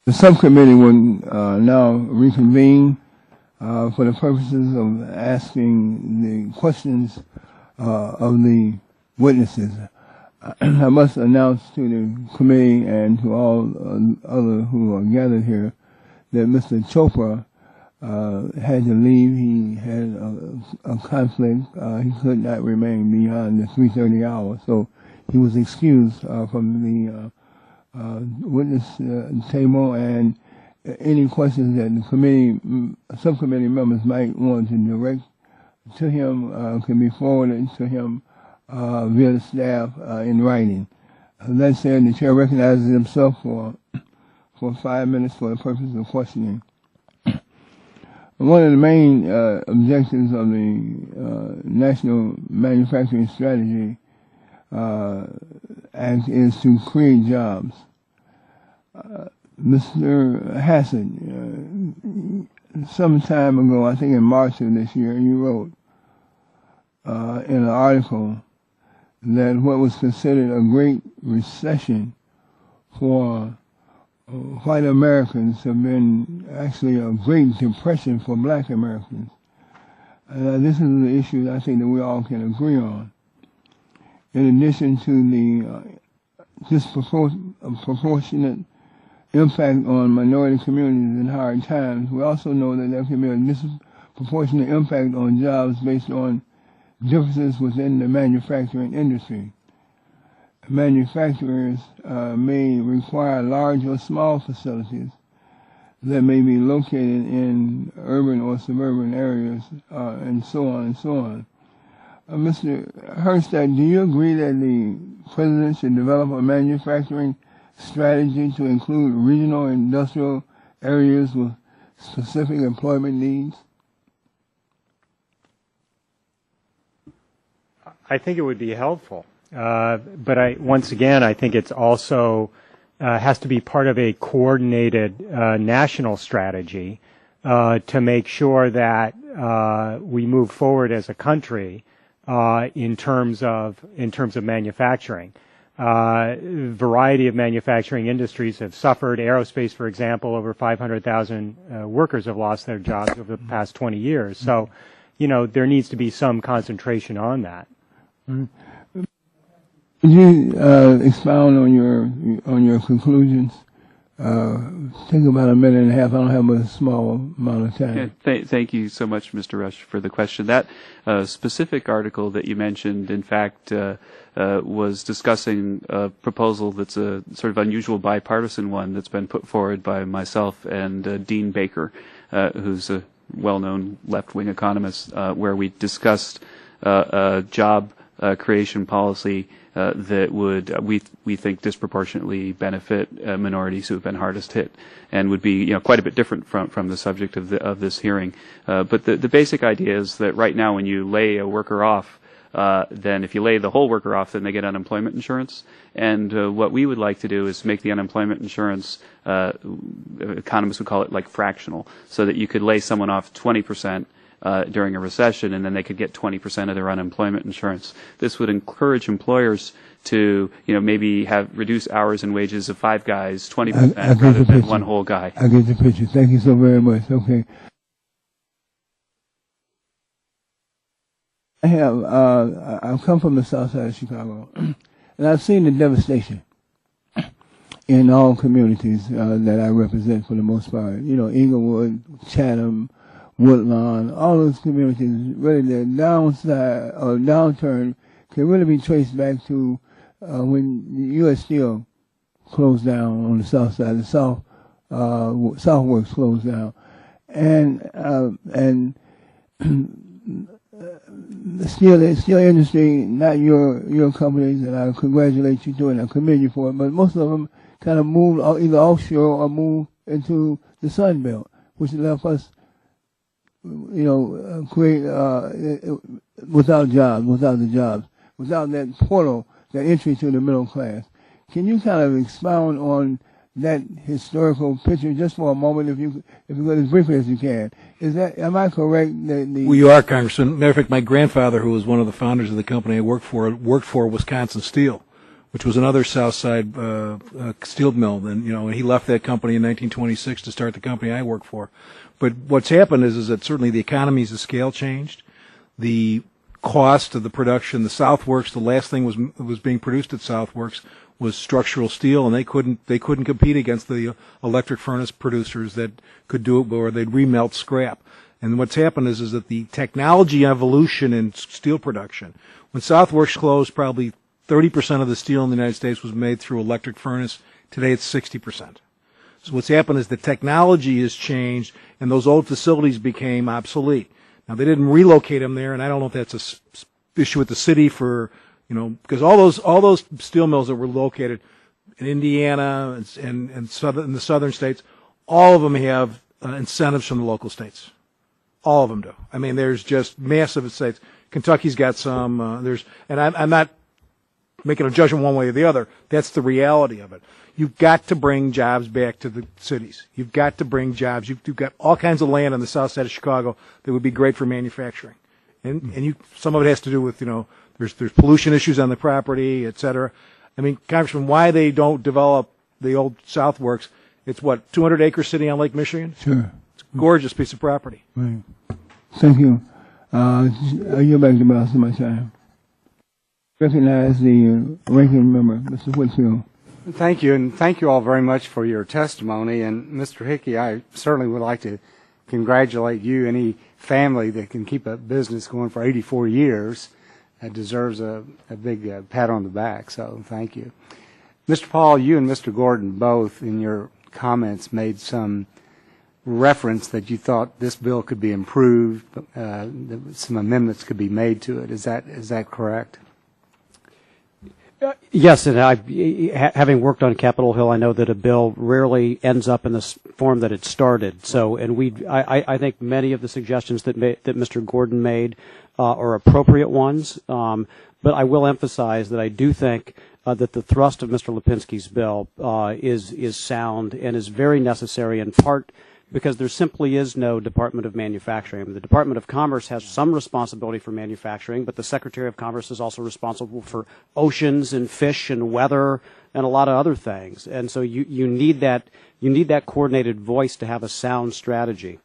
The subcommittee will now reconvene for the purposes of asking the questions of the witnesses. I must announce to the committee and to all others who are gathered here that Mr. Chopra had to leave. He had a conflict. He could not remain beyond the 3:30 hour, so he was excused from the witness table, and any questions that the subcommittee members might want to direct to him can be forwarded to him via the staff in writing. That said, the chair recognizes himself for 5 minutes for the purpose of questioning. One of the main objectives of the National Manufacturing Strategy Act is to create jobs. Mr. Hassett, some time ago, I think in March of this year, you wrote in an article that what was considered a great recession for white Americans have been actually a great depression for black Americans. This is the issue that I think that we all can agree on. In addition to the disproportionate impact on minority communities in hard times, we also know that there can be a disproportionate impact on jobs based on differences within the manufacturing industry. Manufacturers may require large or small facilities that may be located in urban or suburban areas, and so on and so on. Mr. Hurstad, do you agree that the President should develop a manufacturing strategy to include regional industrial areas with specific employment needs? I think it would be helpful. But once again, I think it's also has to be part of a coordinated national strategy to make sure that we move forward as a country in terms of manufacturing. Variety of manufacturing industries have suffered. Aerospace, for example, over 500,000 workers have lost their jobs over the past 20 years. So, there needs to be some concentration on that. Mm-hmm. Could you expound on your conclusions? Take about a minute and a half. I don't have a small amount of time. Yeah, thank you so much, Mr. Rush, for the question. That specific article that you mentioned, in fact, was discussing a proposal that's a sort of unusual bipartisan one that's been put forward by myself and Dean Baker, who's a well-known left-wing economist, where we discussed a job creation policy that would, we think, disproportionately benefit minorities who have been hardest hit, and would be, quite a bit different from the subject of this hearing. But the basic idea is that right now, when you lay a worker off, then if you lay the whole worker off, then they get unemployment insurance. And what we would like to do is make the unemployment insurance, economists would call it like fractional, so that you could lay someone off 20%. During a recession, and then they could get 20% of their unemployment insurance. This would encourage employers to, maybe reduce hours and wages of 5 guys, 20% rather than one whole guy. I get the picture. Thank you so very much. Okay. I've come from the south side of Chicago, and I've seen the devastation in all communities that I represent for the most part. Inglewood, Chatham, Woodlawn, all those communities, really their downside or downturn can really be traced back to when the U.S. Steel closed down on the south side. The Southworks closed down, and the steel industry, not your companies, and I congratulate you to it, and I commend you for it, but most of them kind of moved either offshore or moved into the Sun Belt, which left us create without the jobs, without that portal, that entry to the middle class. Can you kind of expound on that historical picture just for a moment, if you go as briefly as you can? Am I correct that Well, you are, Congressman. Matter of fact, my grandfather, who was one of the founders of the company I worked for Wisconsin Steel, which was another South Side steel mill. And he left that company in 1926 to start the company I work for. But what's happened is that certainly the economies of scale changed. The cost of the production, the Southworks, the last thing was being produced at Southworks was structural steel, and they couldn't compete against the electric furnace producers that could do it, or they'd remelt scrap. And what's happened is that the technology evolution in steel production, when Southworks closed, probably 30% of the steel in the United States was made through electric furnace. Today it's 60%. So what's happened is the technology has changed, and those old facilities became obsolete. Now, they didn't relocate them there, and I don't know if that's a issue with the city for, because all those steel mills that were located in Indiana and in the southern states, all of them have incentives from the local states. All of them do. I mean, there's just massive states. Kentucky's got some. And I'm not making a judgment one way or the other. That's the reality of it. You've got to bring jobs back to the cities. You've got to bring jobs. You've got all kinds of land on the south side of Chicago that would be great for manufacturing. And some of it has to do with, there's pollution issues on the property, et cetera. I mean, Congressman, why they don't develop the old Southworks, it's 200-acre city on Lake Michigan? Sure. It's a gorgeous piece of property. Right. Thank you. I yield back to the balance of my time. Recognize the ranking member, Mr. Whitfield. Thank you, and thank you all very much for your testimony. And Mr. Hickey, I certainly would like to congratulate you. Any family that can keep a business going for 84 years deserves a big pat on the back, so thank you. Mr. Paul, you and Mr. Gordon both in your comments made some reference that you thought this bill could be improved, some amendments could be made to it. Is that correct? Yes, and having worked on Capitol Hill, I know that a bill rarely ends up in the form that it started. So, and I think many of the suggestions that Mr. Gordon made are appropriate ones. But I will emphasize that I do think that the thrust of Mr. Lipinski's bill is sound and is very necessary, in part because there simply is no Department of Manufacturing. I mean, the Department of Commerce has some responsibility for manufacturing, but the Secretary of Commerce is also responsible for oceans and fish and weather and a lot of other things. And so you need that coordinated voice to have a sound strategy.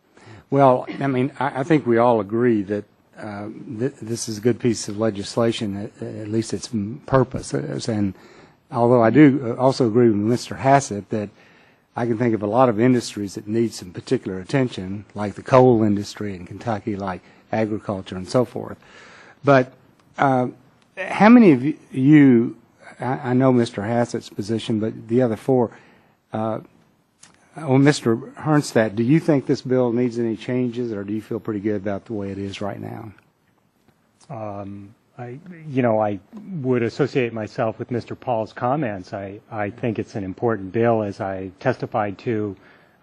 Well, I mean, I think we all agree that this is a good piece of legislation, at least its purpose. And although I do also agree with Mr. Hassett that I can think of a lot of industries that need some particular attention, like the coal industry in Kentucky, like agriculture and so forth. But how many of you, I know Mr. Hassett's position, but the other four, Mr. Hernstadt, do you think this bill needs any changes, or do you feel pretty good about the way it is right now? I would associate myself with Mr. Paul's comments. I think it's an important bill, as I testified to.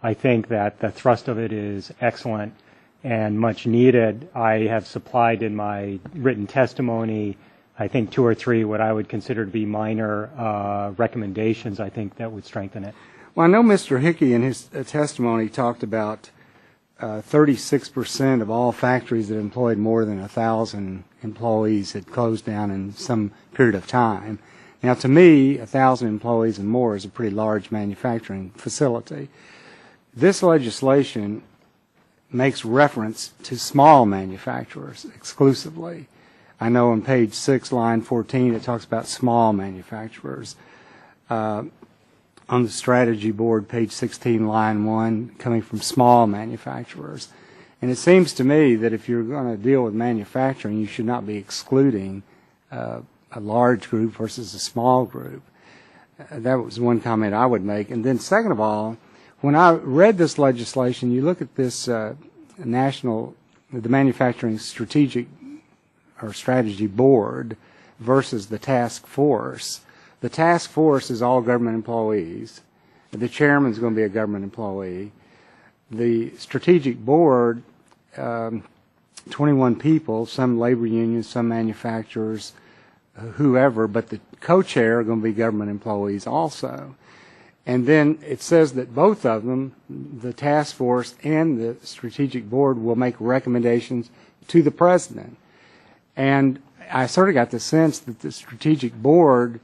I think that the thrust of it is excellent and much needed. I have supplied in my written testimony, I think 2 or 3 what I would consider to be minor recommendations, I think, that would strengthen it. Well, I know Mr. Hickey in his testimony talked about 36% of all factories that employed more than 1,000 employees had closed down in some period of time. Now, to me, 1,000 employees and more is a pretty large manufacturing facility. This legislation makes reference to small manufacturers exclusively. I know on page 6, line 14, it talks about small manufacturers. On the strategy board, page 16, line 1, coming from small manufacturers. And it seems to me that if you're going to deal with manufacturing, you should not be excluding a large group versus a small group. That was one comment I would make. And then second of all, when I read this legislation, you look at this the Manufacturing Strategic or Strategy Board versus the task force. The task force is all government employees. The chairman is going to be a government employee. The strategic board, 21 people, some labor unions, some manufacturers, whoever, but the co-chair are going to be government employees also. And then it says that both of them, the task force and the strategic board, will make recommendations to the president. And I sort of got the sense that the strategic board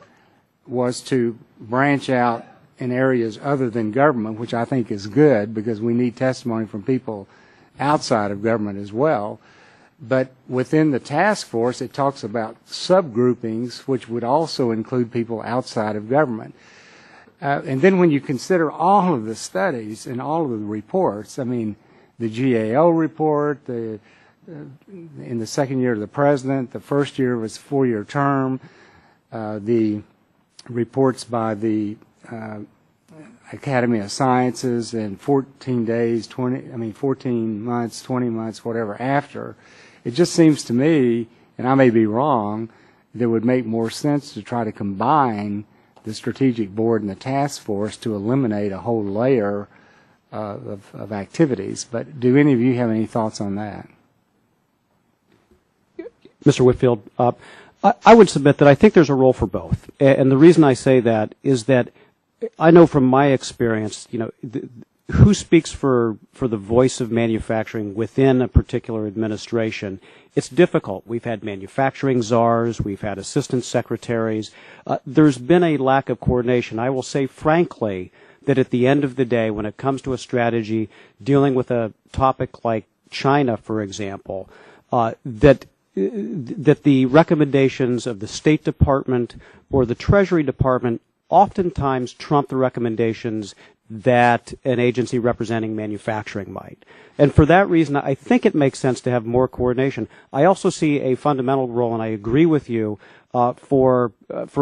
was to branch out in areas other than government, which I think is good because we need testimony from people outside of government as well. But within the task force, it talks about subgroupings, which would also include people outside of government. And then when you consider all of the studies and all of the reports, I mean, the GAO report, in the second year of the president, the first year of his 4-year term, the reports by the Academy of Sciences in 14 days, 14 months, 20 months, whatever after. It just seems to me, and I may be wrong, that it would make more sense to try to combine the strategic board and the task force to eliminate a whole layer of activities. But do any of you have any thoughts on that? Mr. Whitfield, I would submit that I think there's a role for both. And the reason I say that is that I know from my experience, who speaks for the voice of manufacturing within a particular administration. It's difficult. We've had manufacturing czars. We've had assistant secretaries. There's been a lack of coordination. I will say frankly that at the end of the day, when it comes to a strategy dealing with a topic like China, for example, that the recommendations of the State Department or the Treasury Department oftentimes trump the recommendations that an agency representing manufacturing might. And for that reason, I think it makes sense to have more coordination. I also see a fundamental role, and I agree with you, for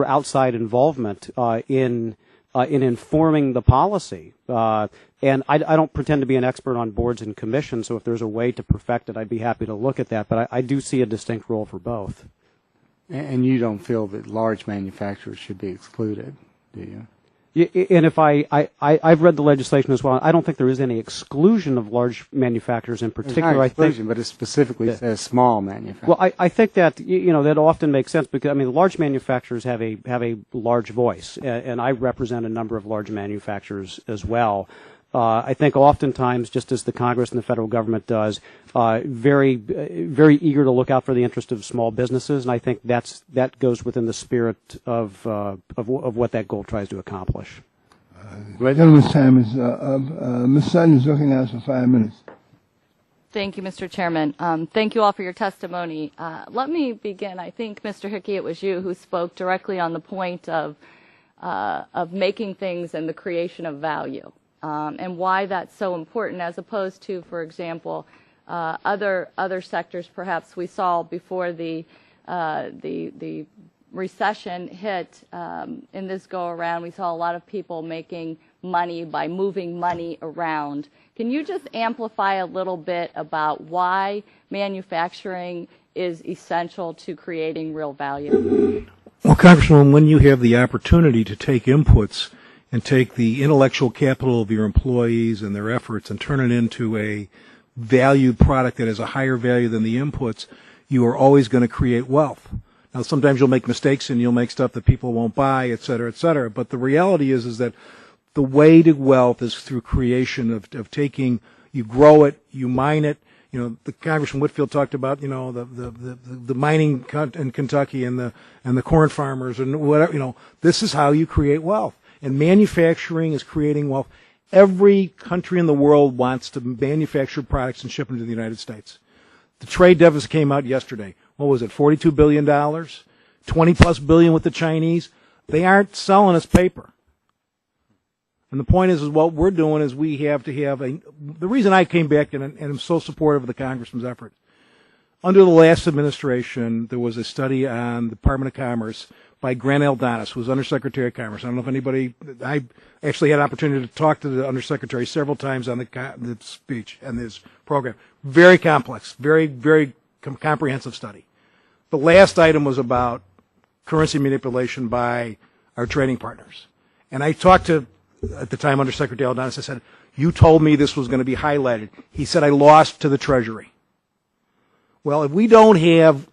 outside involvement in informing the policy. And I don't pretend to be an expert on boards and commissions, so if there's a way to perfect it, I'd be happy to look at that. But I do see a distinct role for both. And you don't feel that large manufacturers should be excluded, do you? And if I've read the legislation as well. I don't think there is any exclusion of large manufacturers in particular. There's not exclusion, but it specifically says small manufacturers. Well, I think that that often makes sense because large manufacturers have a large voice, and I represent a number of large manufacturers as well. I think oftentimes, just as the Congress and the federal government does, very eager to look out for the interest of small businesses, and I think that goes within the spirit of what that goal tries to accomplish. Gentleman's time is up. Ms. Sutton is looking at us for 5 minutes. Thank you, Mr. Chairman. Thank you all for your testimony. Let me begin. I think, Mr. Hickey, it was you who spoke directly on the point of making things and the creation of value. And why that's so important, as opposed to, for example, other sectors. Perhaps we saw before the recession hit in this go around. We saw a lot of people making money by moving money around. Can you just amplify a little bit about why manufacturing is essential to creating real value? Well, Congressman, when you have the opportunity to take inputs and take the intellectual capital of your employees and their efforts and turn it into a valued product that has a higher value than the inputs, you are always going to create wealth. Now, sometimes you'll make mistakes and you'll make stuff that people won't buy, et cetera, but the reality is that the way to wealth is through creation of taking, you grow it, you mine it. The Congressman Whitfield talked about, the mining in Kentucky and the corn farmers and whatever, this is how you create wealth. And manufacturing is creating wealth. Every country in the world wants to manufacture products and ship them to the United States. The trade deficit came out yesterday. What was it, $42 billion? 20-plus billion with the Chinese? They aren't selling us paper. And the point is what we're doing is we have to have the reason I came back and I'm so supportive of the Congressman's effort. Under the last administration, there was a study on the Department of Commerce by Grant Aldonis, who was Undersecretary of Commerce. I don't know if anybody, I actually had an opportunity to talk to the Undersecretary several times on the speech and this program. Very complex, very, very comprehensive study. The last item was about currency manipulation by our trading partners. And I talked to, at the time, Undersecretary Aldonis. I said, you told me this was going to be highlighted. He said, I lost to the Treasury. Well, if we don't have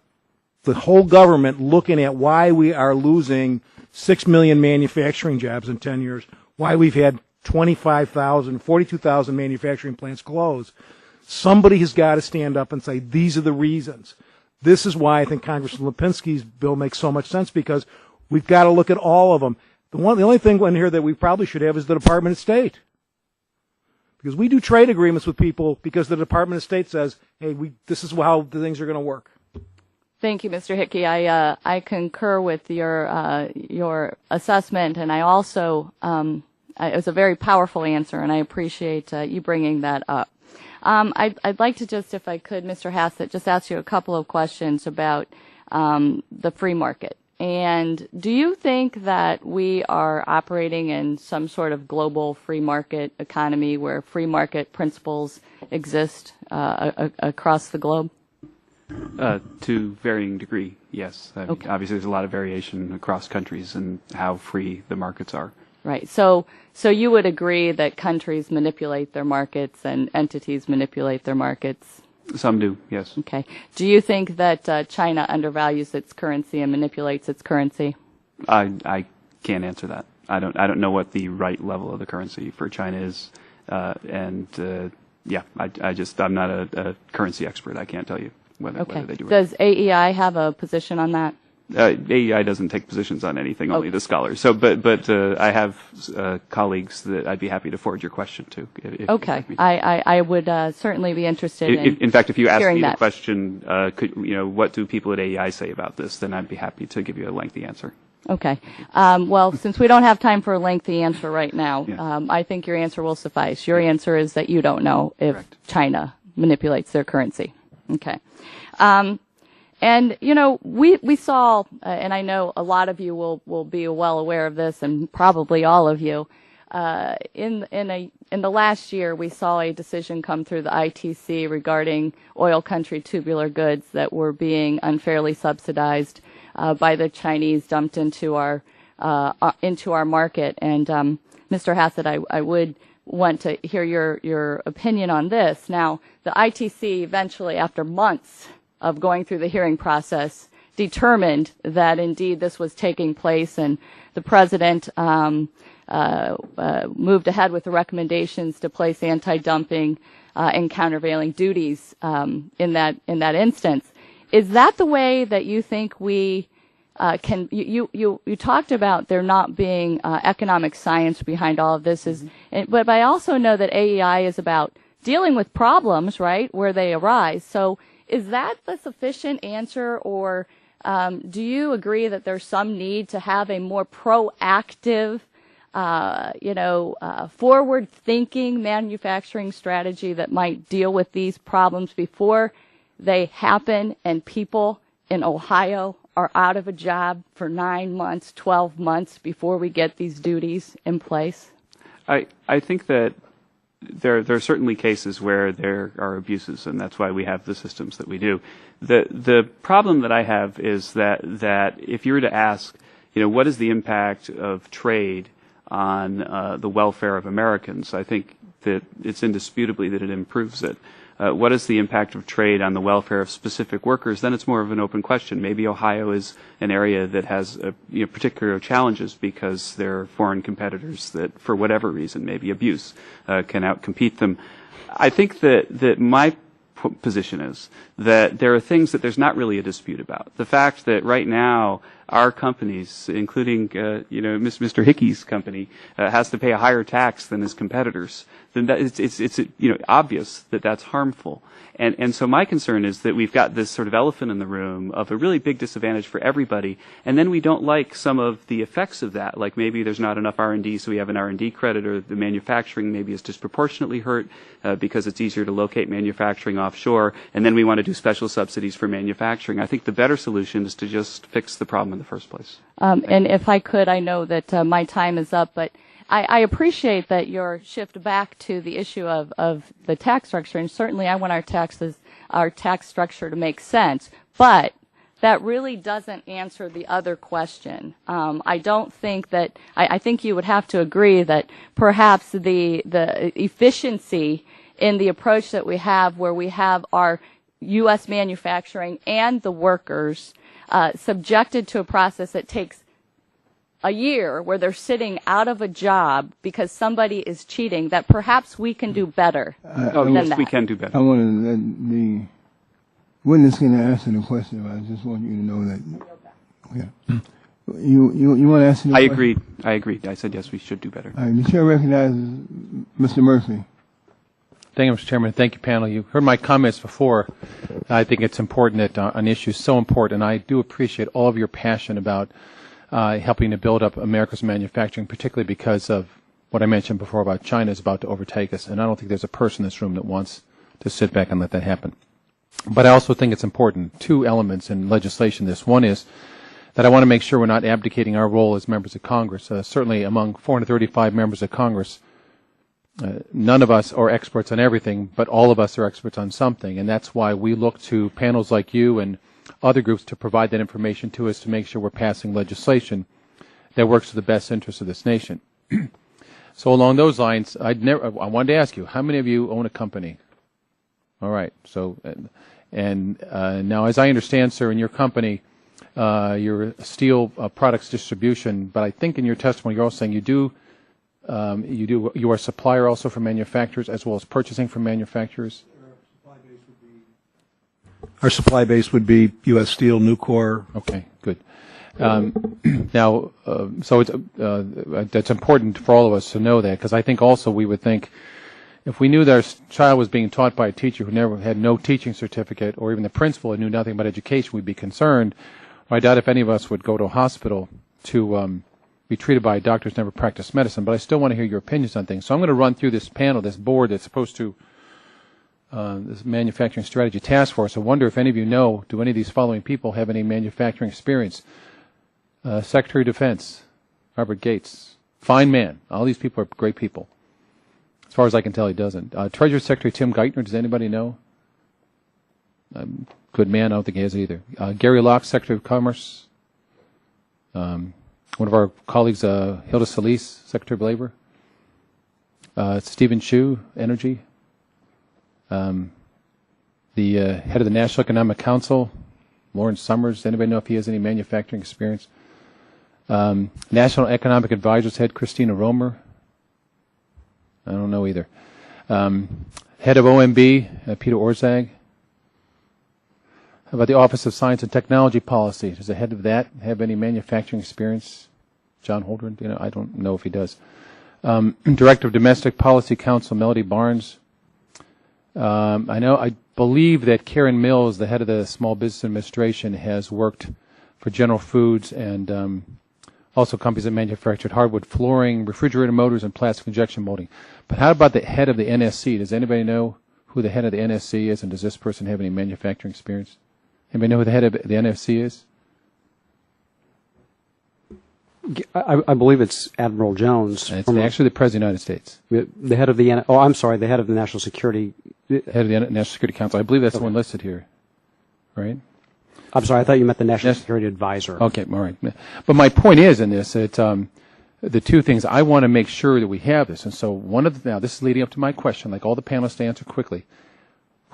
the whole government looking at why we are losing 6 million manufacturing jobs in 10 years, why we've had 42,000 manufacturing plants close, somebody has got to stand up and say, these are the reasons. This is why I think Congressman Lipinski's bill makes so much sense, because We've got to look at all of them. The only thing in here that we probably should have is the Department of State. Because we do trade agreements with people because the Department of State says, hey, this is how the things are going to work. Thank you, Mr. Hickey. I concur with your assessment, and I also it was a very powerful answer, and I appreciate you bringing that up. I'd like to just, if I could, Mr. Hassett, just ask you a couple of questions about the free market. And do you think that we are operating in some sort of global free market economy where free market principles exist across the globe? To varying degree, yes. Okay. Obviously, there's a lot of variation across countries and how free the markets are. Right. So you would agree that countries manipulate their markets and entities manipulate their markets? Some do, yes. Okay. Do you think that China undervalues its currency and manipulates its currency? I can't answer that. I don't know what the right level of the currency for China is, I'm not a currency expert. I can't tell you whether they do it. Does AEI have a position on that? AEI doesn't take positions on anything, only the scholars. So, but I have colleagues that I'd be happy to forward your question to. If okay, I would certainly be interested in fact, if you ask me that. the question, what do people at AEI say about this, then I'd be happy to give you a lengthy answer. Okay. Well, since we don't have time for a lengthy answer right now, I think your answer will suffice. Your answer is that you don't know if China manipulates their currency. Okay. And, we saw, and I know a lot of you will be well aware of this, and probably all of you, in the last year, we saw a decision come through the ITC regarding oil country tubular goods that were being unfairly subsidized by the Chinese, dumped into our market. And Mr. Hassett, I would want to hear your opinion on this. Now, the ITC eventually, after months of going through the hearing process, determined that indeed this was taking place, and the president moved ahead with the recommendations to place anti-dumping and countervailing duties in that instance. Is that the way that you think we can? You talked about there not being economic science behind all of this, but I also know that AEI is about dealing with problems, right, where they arise. So is that the sufficient answer, or do you agree that there's some need to have a more proactive, forward-thinking manufacturing strategy that might deal with these problems before they happen and people in Ohio are out of a job for 9 months, 12 months before we get these duties in place? I think that there are certainly cases where there are abuses, and that's why we have the systems that we do. The problem that I have is that if you were to ask, what is the impact of trade on the welfare of Americans, I think that it's indisputably that it improves it. What is the impact of trade on the welfare of specific workers? Then it's more of an open question. Maybe Ohio is an area that has particular challenges because there are foreign competitors that, for whatever reason, maybe abuse, can outcompete them. I think that my position is that there are things that there's not really a dispute about. The fact that right now our companies, including Mr. Hickey's company, has to pay a higher tax than his competitors, then it's obvious that that's harmful. And so my concern is that we've got this sort of elephant in the room of a really big disadvantage for everybody, and then we don't like some of the effects of that, like maybe there's not enough R&D, so we have an R&D credit, or the manufacturing maybe is disproportionately hurt because it's easier to locate manufacturing offshore, and then we want to do special subsidies for manufacturing. I think the better solution is to just fix the problem in the first place. And if I could, I know that my time is up, but I appreciate that your shift back to the issue of the tax structure, and certainly I want our tax structure to make sense, but that really doesn't answer the other question. I don't think that, I think you would have to agree that perhaps the efficiency in the approach that we have, where we have our U.S. manufacturing and the workers subjected to a process that takes a year, where they're sitting out of a job because somebody is cheating, that perhaps we can do better than that. We can do better. I want to let the witness can answer the question, but I just want you to know that You want to ask? I agreed. I said yes, we should do better. All right, the chair recognizes Mr. Murphy. Thank you, Mr. Chairman. Thank you, panel. You heard my comments before. I think it's important that an issue is so important, and I do appreciate all of your passion about helping to build up America's manufacturing, particularly because of what I mentioned before about China is about to overtake us, and I don't think there's a person in this room that wants to sit back and let that happen. But I also think it's important, two elements in legislation. This one is that I want to make sure we're not abdicating our role as members of Congress. Certainly among 435 members of Congress, none of us are experts on everything, but all of us are experts on something, and that's why we look to panels like you and other groups to provide that information to us to make sure we're passing legislation that works for the best interests of this nation. So along those lines, I wanted to ask you, how many of you own a company? All right. So, now, as I understand, sir, in your company, you're a steel products distribution, but I think in your testimony you're also saying you are a supplier also for manufacturers as well as purchasing from manufacturers. Our supply base would be U.S. Steel, Nucor. Okay, good. Now, so it's that's important for all of us to know that, because I think also we would think if we knew that our child was being taught by a teacher who never had no teaching certificate, or even the principal who knew nothing about education, we'd be concerned. I doubt if any of us would go to a hospital to be treated by a doctor who's never practiced medicine, but I still want to hear your opinions on things. So I'm going to run through this panel, this board that's supposed to, this Manufacturing Strategy Task Force. I wonder if any of you know, do any of these following people have any manufacturing experience? Secretary of Defense, Robert Gates, fine man. All these people are great people. As far as I can tell, he doesn't. Treasury Secretary Tim Geithner, does anybody know? Good man, I don't think he has either. Gary Locke, Secretary of Commerce. One of our colleagues, Hilda Solis, Secretary of Labor. Stephen Chu, Energy. The head of the National Economic Council, Lawrence Summers. Does anybody know if he has any manufacturing experience? National Economic Advisors head, Christina Romer. I don't know either. Head of OMB, Peter Orzag. How about the Office of Science and Technology Policy? Does the head of that have any manufacturing experience? John Holdren? I don't know if he does. Director of Domestic Policy Council, Melody Barnes. I believe that Karen Mills, the head of the Small Business Administration, has worked for General Foods and also companies that manufactured hardwood flooring, refrigerator motors, and plastic injection molding. But how about the head of the NSC? Does anybody know who the head of the NSC is, and does this person have any manufacturing experience? Anybody know who the head of the NSC is? I believe it's Admiral Jones. It's actually the President of the United States. The head of the the head of the National Security. Head of the National Security Council. I believe that's the one listed here, right? I'm sorry, I thought you meant the National Security Advisor. Okay, all right. But my point is in this, the two things, I want to make sure that we have this. And so now this is leading up to my question, like all the panelists to answer quickly.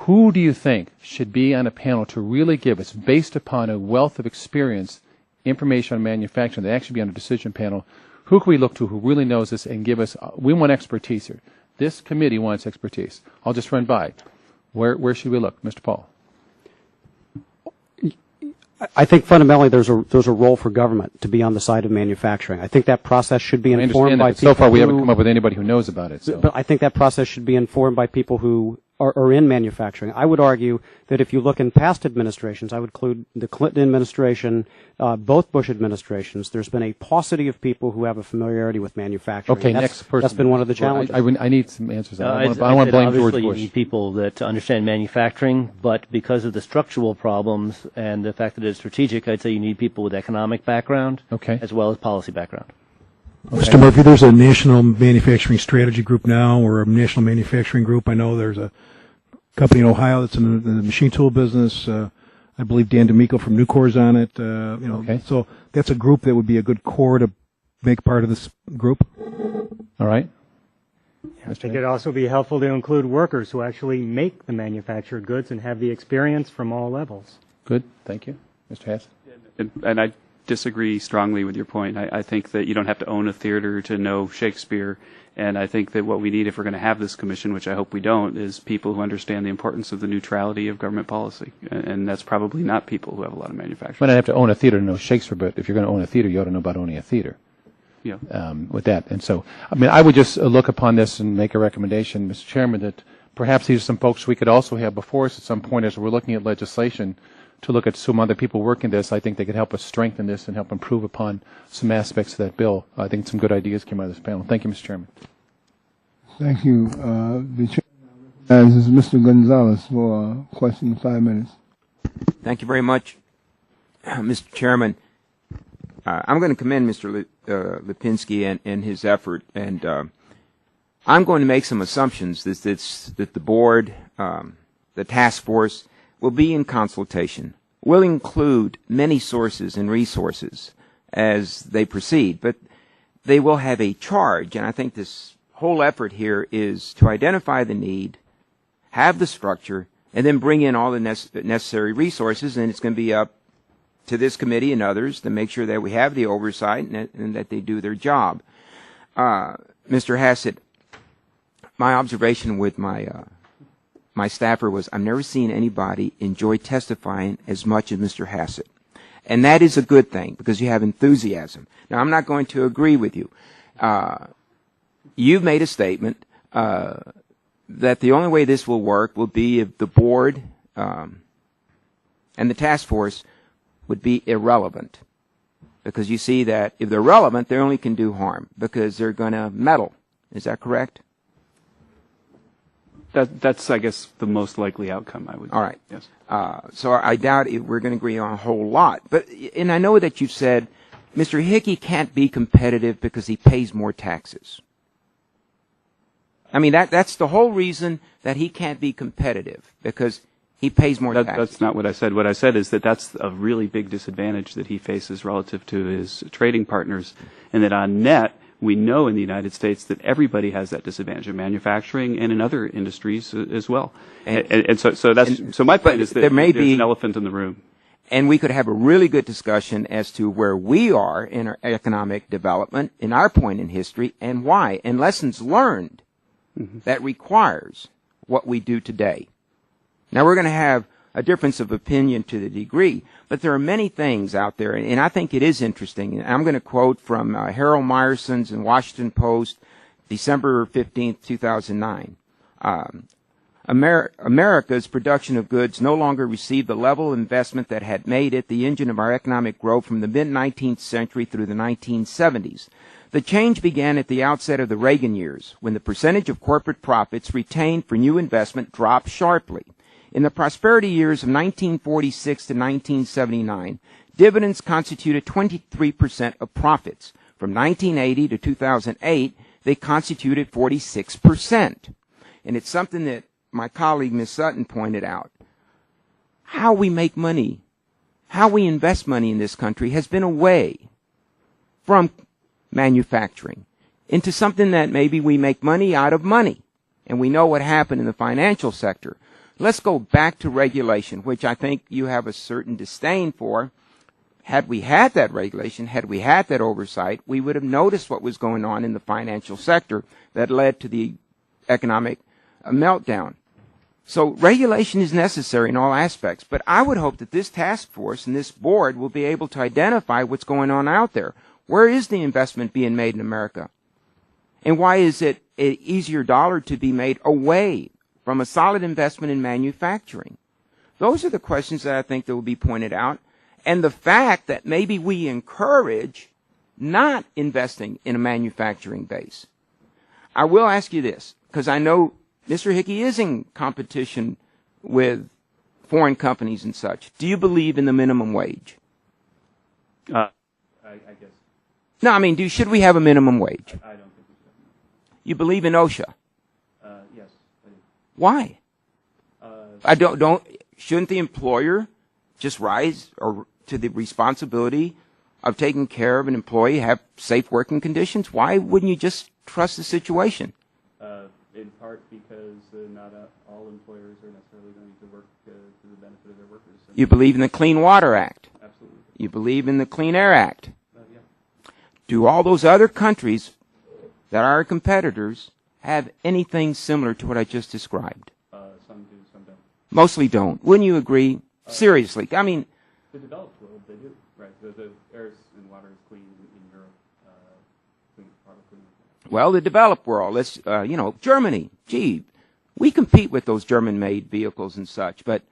Who do you think should be on a panel to really give us, based upon a wealth of experience, information on manufacturing, that actually be on a decision panel? Who can we look to who really knows this and give us, we want expertise here. This committee wants expertise. I'll just run by. Where should we look? Mr. Paul. I think fundamentally there's a role for government to be on the side of manufacturing. I think that process should be informed by people. So far we haven't come up with anybody who knows about it. So. But I think that process should be informed by people who are in manufacturing. I would argue that if you look in past administrations, I would include the Clinton administration, both Bush administrations, there's been a paucity of people who have a familiarity with manufacturing. Okay, next person. That's been one of the challenges. I need some answers. I don't want to blame George Bush. You need people that understand manufacturing, but because of the structural problems and the fact that it's strategic, I'd say you need people with economic background as well as policy background. Okay. Mr. Murphy, there's a national manufacturing strategy group now, or a national manufacturing group. I know there's a company in Ohio that's in the machine tool business. I believe Dan D'Amico from Nucor's on it. So that's a group that would be a good core to make part of this group. All right. I think it'd also be helpful to include workers who actually make the manufactured goods and have the experience from all levels. Good. Thank you. Mr. Hass? And I disagree strongly with your point. I think that you don't have to own a theater to know Shakespeare. And I think that what we need, if we're going to have this commission, which I hope we don't, is people who understand the importance of the neutrality of government policy. And that's probably not people who have a lot of manufacturing. You might not have to own a theater to know Shakespeare, but if you're going to own a theater, you ought to know about owning a theater. Yeah. With that. And so, I mean, I would just look upon this and make a recommendation, Mr. Chairman, that perhaps these are some folks we could also have before us at some point as we're looking at legislation to look at some other people working this. I think they could help us strengthen this and help improve upon some aspects of that bill. I think some good ideas came out of this panel. Thank you, Mr. Chairman. Thank you. The chairman recognizes Mr. Gonzalez for a question in 5 minutes. Thank you very much, Mr. Chairman. I'm going to commend Mr. Lipinski and his effort, and I'm going to make some assumptions that the board, the task force, will be in consultation. Will include many sources and resources as they proceed, but they will have a charge, and I think this whole effort here is to identify the need, have the structure, and then bring in all the necessary resources, and it's going to be up to this committee and others to make sure that we have the oversight and that they do their job. Mr. Hassett, my observation with my staffer was I've never seen anybody enjoy testifying as much as Mr. Hassett. And that is a good thing because you have enthusiasm. Now, I'm not going to agree with you. You've made a statement that the only way this will work will be if the board and the task force would be irrelevant. Because you see that if they're relevant, they only can do harm because they're going to meddle. Is that correct? That's, I guess, the most likely outcome, I would say. All right. Yes. So I doubt if we're going to agree on a whole lot. And I know that you said Mr. Hickey can't be competitive because he pays more taxes. I mean, that's the whole reason that he can't be competitive, because he pays more taxes. That's not what I said. What I said is that that's a really big disadvantage that he faces relative to his trading partners, and that on net, we know in the United States that everybody has that disadvantage in manufacturing and in other industries as well. So my point is that there's an elephant in the room. And we could have a really good discussion as to where we are in our economic development, in our point in history, and why, and lessons learned that requires what we do today. Now, we're going to have a difference of opinion to the degree, but there are many things out there, and I think it is interesting. I'm going to quote from Harold Meyerson's in Washington Post, December 15th, 2009. America's production of goods no longer received the level of investment that had made it the engine of our economic growth from the mid-19th century through the 1970s. The change began at the outset of the Reagan years, when the percentage of corporate profits retained for new investment dropped sharply. In the prosperity years of 1946 to 1979, dividends constituted 23% of profits. From 1980 to 2008, they constituted 46%. And it's something that my colleague, Ms. Sutton, pointed out. How we make money, how we invest money in this country has been away from manufacturing into something that maybe we make money out of money. And we know what happened in the financial sector. Let's go back to regulation, which I think you have a certain disdain for. Had we had that regulation, had we had that oversight, we would have noticed what was going on in the financial sector that led to the economic meltdown. So regulation is necessary in all aspects, but I would hope that this task force and this board will be able to identify what's going on out there. Where is the investment being made in America? And why is it an easier dollar to be made away from a solid investment in manufacturing? Those are the questions that I think that will be pointed out. And the fact that maybe we encourage not investing in a manufacturing base. I will ask you this, because I know Mr. Hickey is in competition with foreign companies and such. Do you believe in the minimum wage? I guess. No, I mean, should we have a minimum wage? I don't think we should. You believe in OSHA? Yes. I do. Why? Shouldn't the employer just rise to the responsibility of taking care of an employee, have safe working conditions? Why wouldn't you just trust the situation? In part because not all employers are necessarily going to work to the benefit of their workers. You believe in the Clean Water Act? Absolutely. You believe in the Clean Air Act. Do all those other countries that are our competitors have anything similar to what I just described? Some do, some don't. Mostly don't. Wouldn't you agree? Seriously. I mean, the developed world, they do. Right. The air and water is clean in Europe. Probably clean. well, the developed world, let's, Germany. Gee, we compete with those German-made vehicles and such, but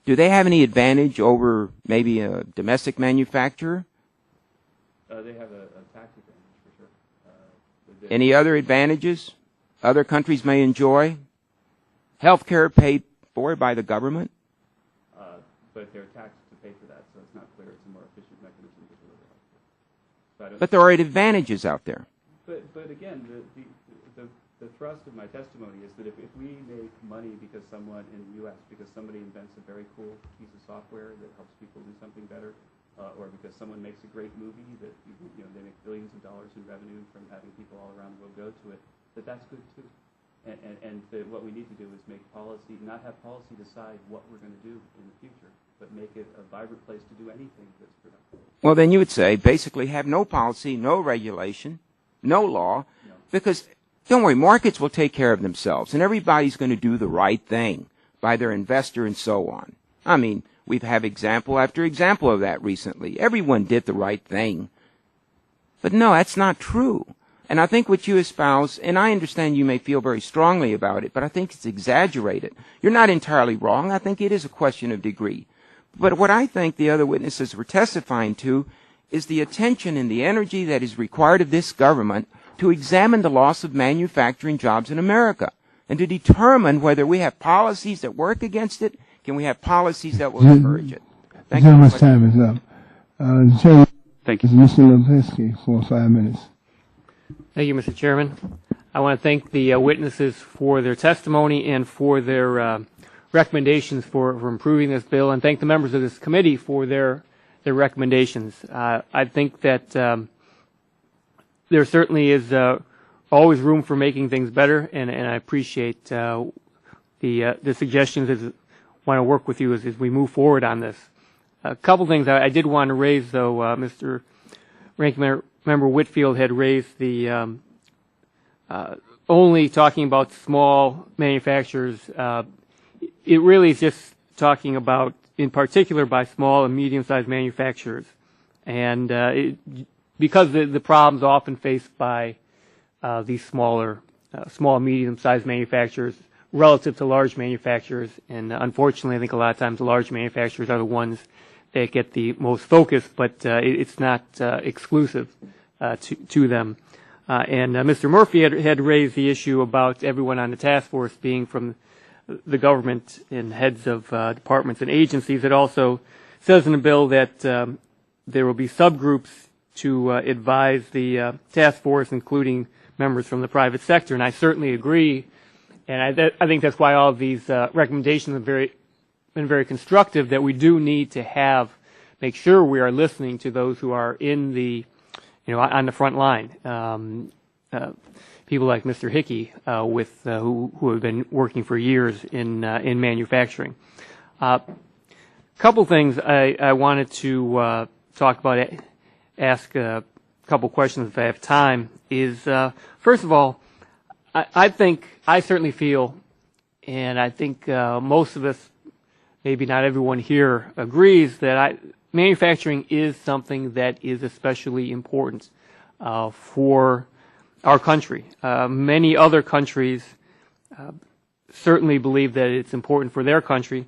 do they have any advantage over maybe a domestic manufacturer? They have a tax advantage for sure. Any other advantages other countries may enjoy? Health care paid for by the government? But they're taxed to pay for that, so it's not clear it's a more efficient mechanism to deliver health care. But there are advantages out there. But again, the thrust of my testimony is that if we make money because someone in the U.S., because somebody invents a very cool piece of software that helps people do something better, or because someone makes a great movie that they make billions of dollars in revenue from having people all around the world go to it, that's good too. And what we need to do is make policy, not have policy decide what we're going to do in the future, but make it a vibrant place to do anything that's productive. Well, then you would say basically have no policy, no regulation, no law, because don't worry, markets will take care of themselves, and everybody's going to do the right thing by their investor and so on. I mean, we've had example after example of that recently. Everyone did the right thing. But no, that's not true. And I think what you espouse, and I understand you may feel very strongly about it, but I think it's exaggerated. You're not entirely wrong. I think it is a question of degree. But what I think the other witnesses were testifying to is the attention and the energy that is required of this government to examine the loss of manufacturing jobs in America and to determine whether we have policies that work against it, can we have policies that will encourage it. Thank you. How much time is up? Thank you. Mr. Lipinski for 5 minutes. Thank you, Mr. Chairman. I want to thank the witnesses for their testimony and for their recommendations for improving this bill, and thank the members of this committee for their recommendations. I think that there certainly is always room for making things better, and I appreciate the suggestions. I want to work with you as we move forward on this. A couple things I did want to raise, though. Mr. Ranking Member Whitfield had raised the only talking about small manufacturers. It really is just talking about, in particular, by small and medium-sized manufacturers. And because the problems often faced by these small and medium-sized manufacturers relative to large manufacturers, and unfortunately I think a lot of times the large manufacturers are the ones that get the most focus, but it's not exclusive to them. And Mr. Murphy had raised the issue about everyone on the task force being from the government and heads of departments and agencies. It also says in the bill that there will be subgroups to advise the task force, including members from the private sector, and I certainly agree. And I think that's why all of these recommendations have been very constructive, that we do need to make sure we are listening to those who are in the, on the front line. People like Mr. Hickey, who have been working for years in manufacturing. Couple things I wanted to talk about, ask a couple questions if I have time. Is first of all, I certainly feel, and I think most of us, maybe not everyone here, agrees that manufacturing is something that is especially important for our country. Many other countries certainly believe that it's important for their country.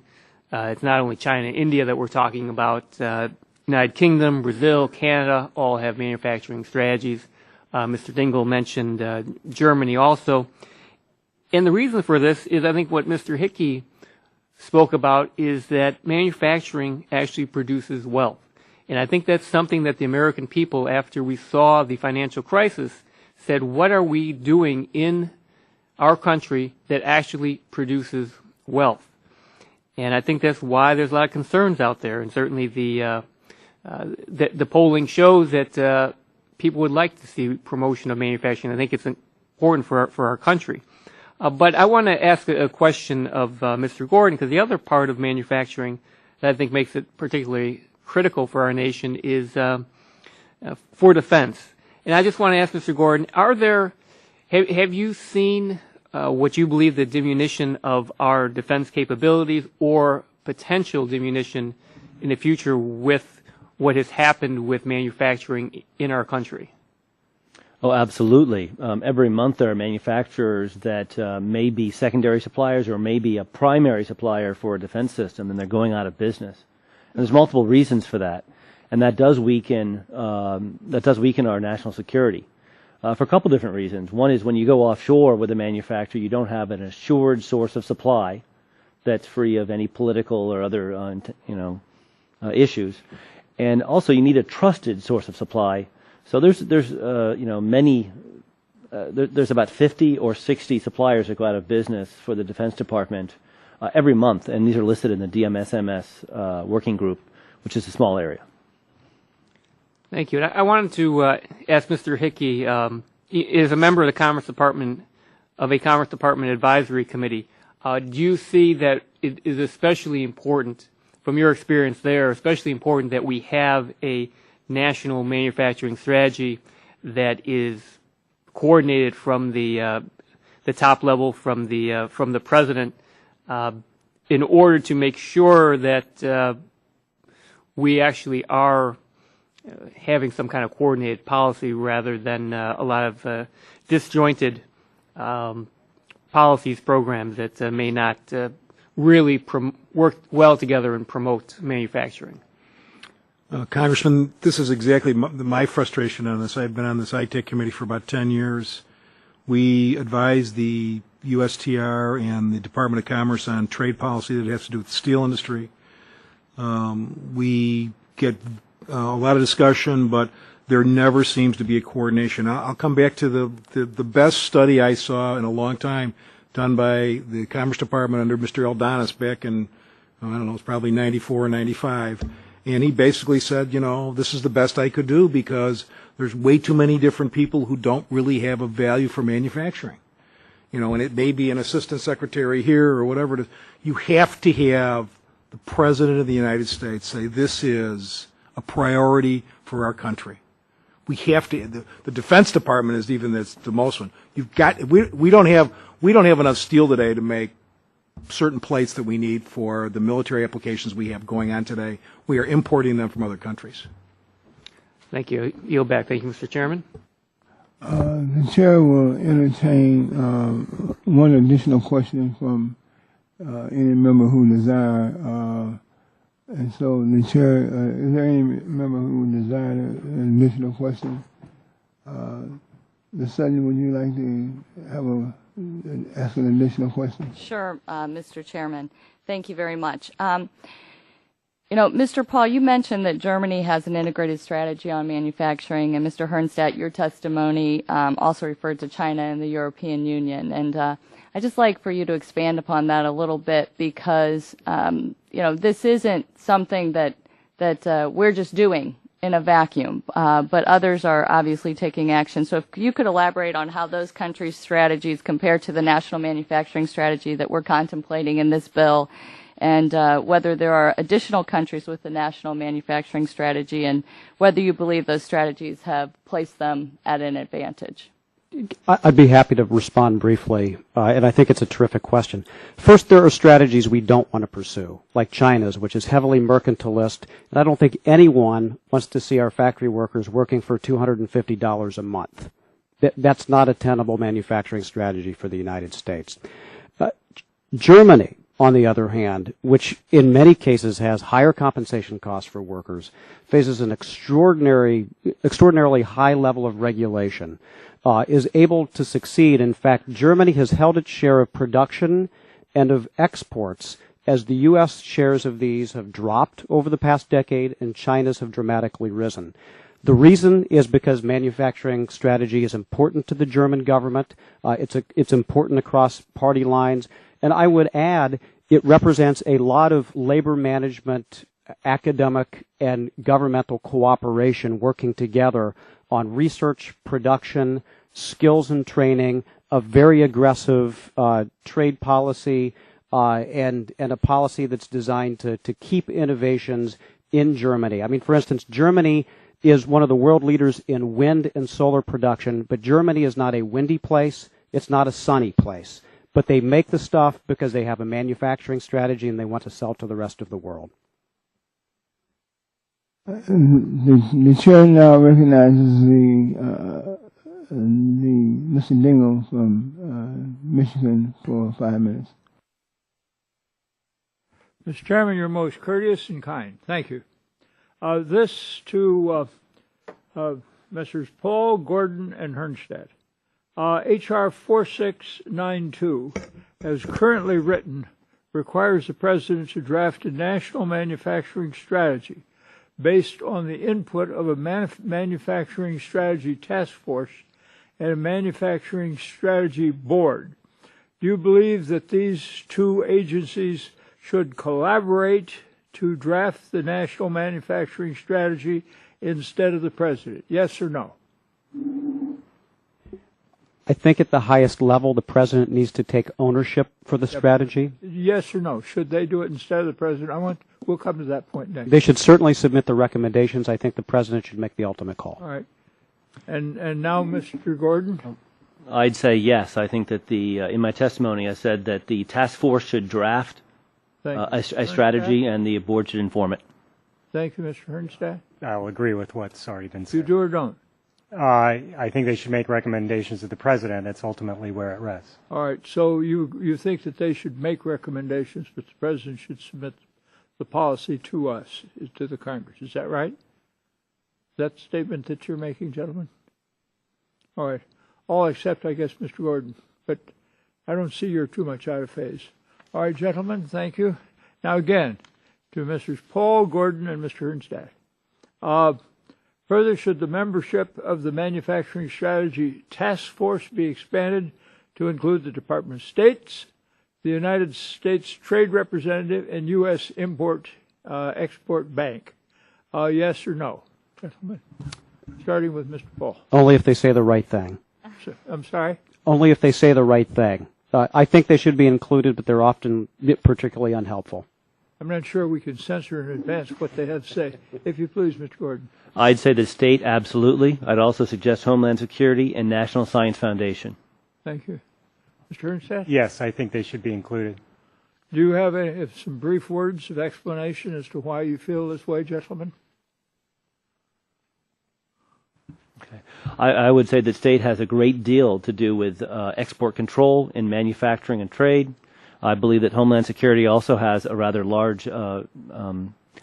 It's not only China and India that we're talking about. United Kingdom, Brazil, Canada all have manufacturing strategies. Mr. Dingell mentioned Germany also. And the reason for this is, I think what Mr. Hickey spoke about is that manufacturing actually produces wealth. And I think that's something that the American people, after we saw the financial crisis, said, what are we doing in our country that actually produces wealth? And I think that's why there's a lot of concerns out there. And certainly the polling shows that people would like to see promotion of manufacturing. I think it's important for our country. But I want to ask a question of Mr. Gordon, because the other part of manufacturing that I think makes it particularly critical for our nation is for defense. And I just want to ask Mr. Gordon, have you seen what you believe the diminution of our defense capabilities or potential diminution in the future with what has happened with manufacturing in our country? Oh, absolutely. Every month there are manufacturers that may be secondary suppliers or may be a primary supplier for a defense system, and they're going out of business. And there's multiple reasons for that, and that does weaken our national security for a couple different reasons. One is when you go offshore with a manufacturer, you don't have an assured source of supply that's free of any political or other issues, and also you need a trusted source of supply. So there's about 50 or 60 suppliers that go out of business for the Defense Department every month, and these are listed in the DMSMS working group, which is a small area. Thank you. And I wanted to ask Mr. Hickey, as a member of the Commerce Department Advisory Committee, do you see that it is especially important, from your experience there, especially important that we have a national manufacturing strategy that is coordinated from the top level, from the president, in order to make sure that we actually are having some kind of coordinated policy rather than a lot of disjointed policies, programs that may not really work well together and promote manufacturing. Congressman, this is exactly my frustration on this. I've been on this ITEC committee for about 10 years. We advise the USTR and the Department of Commerce on trade policy that has to do with the steel industry. We get a lot of discussion, but there never seems to be a coordination. I'll come back to the best study I saw in a long time done by the Commerce Department under Mr. Eldonis back in, I don't know, it's probably 94 or 95. And he basically said, this is the best I could do because there's way too many different people who don't really have a value for manufacturing. And it may be an assistant secretary here or whatever it is. You have to have the President of the United States say this is a priority for our country. We have to. The Defense Department is even the most one. We don't have enough steel today to make certain plates that we need for the military applications we have going on today. We are importing them from other countries. Thank you. Yield back. Thank you, Mr. Chairman. The chair will entertain one additional question from any member who desire. And so the chair, is there any member who would desire an additional question? Ms. Sutton, would you like to ask an additional question? Sure, Mr. Chairman. Thank you very much. Mr. Paul, you mentioned that Germany has an integrated strategy on manufacturing, and Mr. Hernstadt, your testimony also referred to China and the European Union. And I'd just like for you to expand upon that a little bit because, this isn't something that we're just doing in a vacuum, but others are obviously taking action. So if you could elaborate on how those countries' strategies compare to the national manufacturing strategy that we're contemplating in this bill, and whether there are additional countries with the national manufacturing strategy, and whether you believe those strategies have placed them at an advantage. I'd be happy to respond briefly, and I think it's a terrific question. First, there are strategies we don't want to pursue, like China's, which is heavily mercantilist, and I don't think anyone wants to see our factory workers working for $250 a month. That's not a tenable manufacturing strategy for the United States. Germany, on the other hand, which in many cases has higher compensation costs for workers, faces an extraordinarily high level of regulation, is able to succeed. In fact, Germany has held its share of production and of exports as the U.S. shares of these have dropped over the past decade and China's have dramatically risen. The reason is because manufacturing strategy is important to the German government. It's important across party lines. And I would add, it represents a lot of labor management, academic, and governmental cooperation working together on research, production, skills and training, a very aggressive trade policy, and a policy that's designed to keep innovations in Germany. I mean, for instance, Germany is one of the world leaders in wind and solar production, but Germany is not a windy place. It's not a sunny place. But they make the stuff because they have a manufacturing strategy and they want to sell to the rest of the world. The chair now recognizes the Mr. Dingle from Michigan for 5 minutes. Mr. Chairman, you're most courteous and kind. Thank you. This to Messrs. Paul, Gordon, and Hernstadt. H.R. 4692, as currently written, requires the President to draft a national manufacturing strategy based on the input of a manufacturing strategy task force and a manufacturing strategy board. Do you believe that these two agencies should collaborate to draft the national manufacturing strategy instead of the President? Yes or no? I think at the highest level, the President needs to take ownership for the strategy. Yes or no? Should they do it instead of the President? We'll come to that point next. They should certainly submit the recommendations. I think the President should make the ultimate call. All right. And now, Mr. Gordon? I'd say yes. I think that in my testimony I said that the task force should draft a strategy and the board should inform it. Thank you, Mr. Hernstadt. I'll agree with what's already been said. You do or don't? I think they should make recommendations to the President. That's ultimately where it rests. All right. So you think that they should make recommendations, but the President should submit the policy to us, to the Congress. Is that right? Is that the statement that you're making, gentlemen? All right. All except, I guess, Mr. Gordon. But I don't see you're too much out of phase. All right, gentlemen, thank you. Now, again, to Messrs. Paul, Gordon, and Mr. Hernstadt. Further, should the membership of the Manufacturing Strategy Task Force be expanded to include the Department of State, the United States Trade Representative, and U.S. Import-Export Bank? Yes or no, gentlemen? Starting with Mr. Paul. Only if they say the right thing. I'm sorry? Only if they say the right thing. I think they should be included, but they're often particularly unhelpful. I'm not sure we can censor in advance what they have to say. If you please, Mr. Gordon. I'd say the state, absolutely. I'd also suggest Homeland Security and National Science Foundation. Thank you. Mr. Hernstadt? Yes, I think they should be included. Do you have some brief words of explanation as to why you feel this way, gentlemen? Okay. I would say that state has a great deal to do with export control in manufacturing and trade. I believe that Homeland Security also has a rather large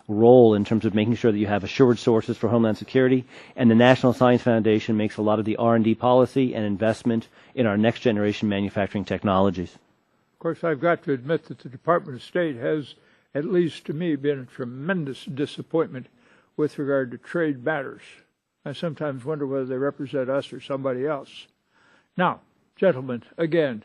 role in terms of making sure that you have assured sources for Homeland Security, and the National Science Foundation makes a lot of the R&D policy and investment in our next generation manufacturing technologies. Of course, I've got to admit that the Department of State has, at least to me, been a tremendous disappointment with regard to trade matters. I sometimes wonder whether they represent us or somebody else. Now, gentlemen, again,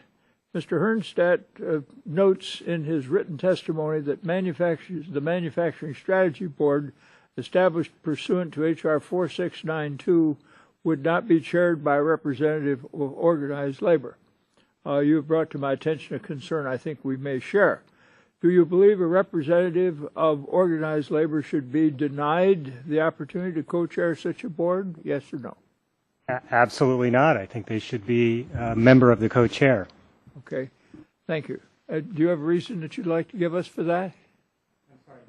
Mr. Hernstadt notes in his written testimony that the Manufacturing Strategy Board, established pursuant to H.R. 4692, would not be chaired by a representative of organized labor. You have brought to my attention a concern I think we may share. Do you believe a representative of organized labor should be denied the opportunity to co-chair such a board? Yes or no? Absolutely not. I think they should be a member of the co-chair. Okay. Thank you. Do you have a reason that you'd like to give us for that? I'm sorry,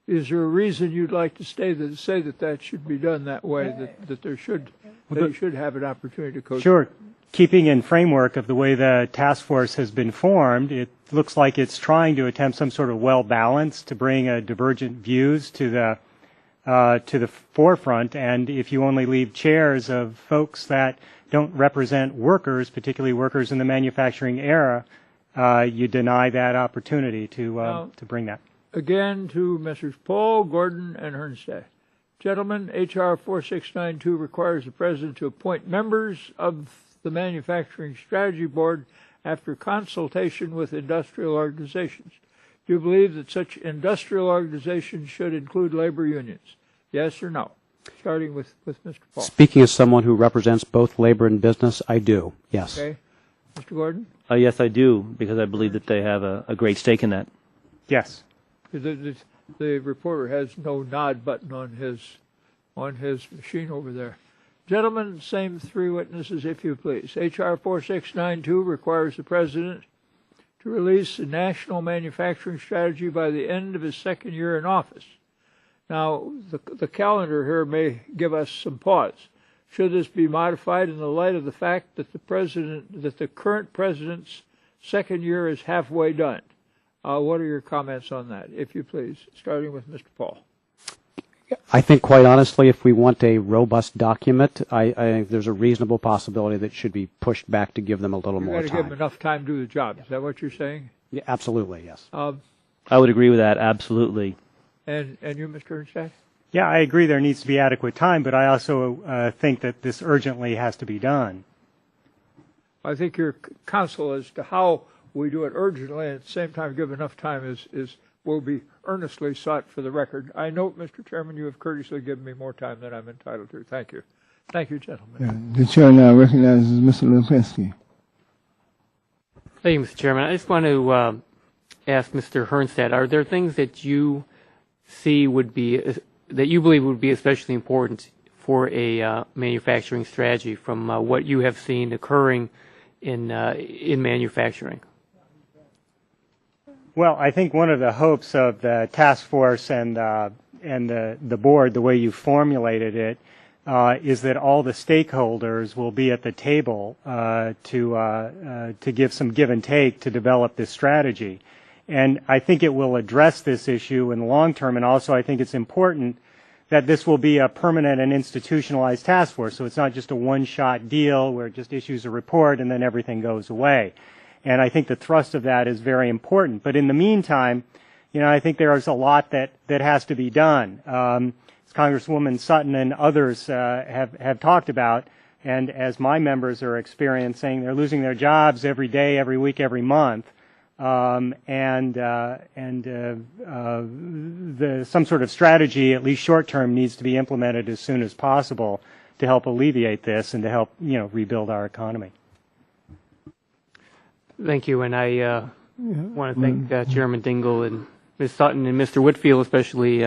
is there a reason you'd like to say that should be done that way, that they should have an opportunity to co-chair? Sure. Keeping in framework of the way the task force has been formed, it looks like it's trying to attempt some sort of well balance to bring divergent views to the forefront. And if you only leave chairs of folks that don't represent workers, particularly workers in the manufacturing era, you deny that opportunity to bring that. Again, to Messrs. Paul, Gordon, and Hernstadt. Gentlemen, H.R. 4692 requires the President to appoint members of the Manufacturing Strategy Board after consultation with industrial organizations. Do you believe that such industrial organizations should include labor unions? Yes or no? Starting with Mr. Paul. Speaking as someone who represents both labor and business, I do, yes. Okay. Mr. Gordon? Yes, I do, because I believe that they have a great stake in that. Yes. The The reporter has no nod button on his machine over there. Gentlemen, same three witnesses, if you please. H.R. 4692 requires the President to release a national manufacturing strategy by the end of his second year in office. Now, the calendar here may give us some pause. Should this be modified in the light of the fact that the current president's second year is halfway done? What are your comments on that, if you please, starting with Mr. Paul? I think, quite honestly, if we want a robust document, I think there's a reasonable possibility that it should be pushed back to give them a little more time. You've got to give them enough time to do the job. Is that what you're saying? Yeah, absolutely, yes. I would agree with that, absolutely. And you, Mr. Ernstad? Yeah, I agree there needs to be adequate time, but I also think that this urgently has to be done. I think your counsel as to how we do it urgently and at the same time give enough time will be earnestly sought for the record. I note, Mr. Chairman, you have courteously given me more time than I'm entitled to. Thank you. Thank you, gentlemen. The chair now recognizes Mr. Lipinski. Thank you, Mr. Chairman. I just want to ask Mr. Hernstad, are there things that you see that you believe would be especially important for a manufacturing strategy from what you have seen occurring in manufacturing? Well, I think one of the hopes of the task force and the board, the way you formulated it, is that all the stakeholders will be at the table to give some give and take to develop this strategy. And I think it will address this issue in the long term, and also I think it's important that this will be a permanent and institutionalized task force, so it's not just a one-shot deal where it just issues a report and then everything goes away. And I think the thrust of that is very important. But in the meantime, I think there is a lot that has to be done. As Congresswoman Sutton and others have talked about, and as my members are experiencing, they're losing their jobs every day, every week, every month. Some sort of strategy, at least short term, needs to be implemented as soon as possible to help alleviate this and to help rebuild our economy. Thank you, and I want to thank Chairman Dingell and Ms. Sutton and Mr. Whitfield, especially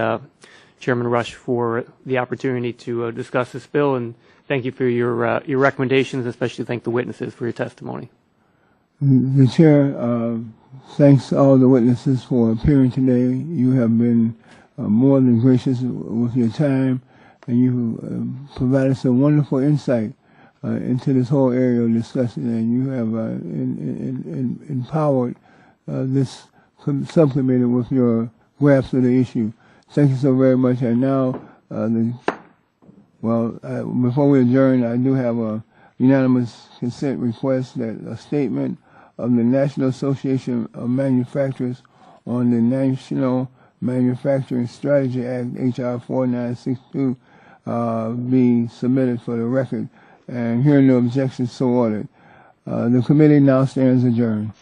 Chairman Rush, for the opportunity to discuss this bill, and thank you for your recommendations, especially thank the witnesses for your testimony. The chair thanks all the witnesses for appearing today. You have been more than gracious with your time, and you provided some wonderful insight into this whole area of discussion, and you have empowered this subcommittee with your grasp of the issue. Thank you so very much. And now, before we adjourn, I do have a unanimous consent request that a statement of the National Association of Manufacturers on the National Manufacturing Strategy Act, H.R. 4962, be submitted for the record. And hearing no objections, so ordered. The committee now stands adjourned.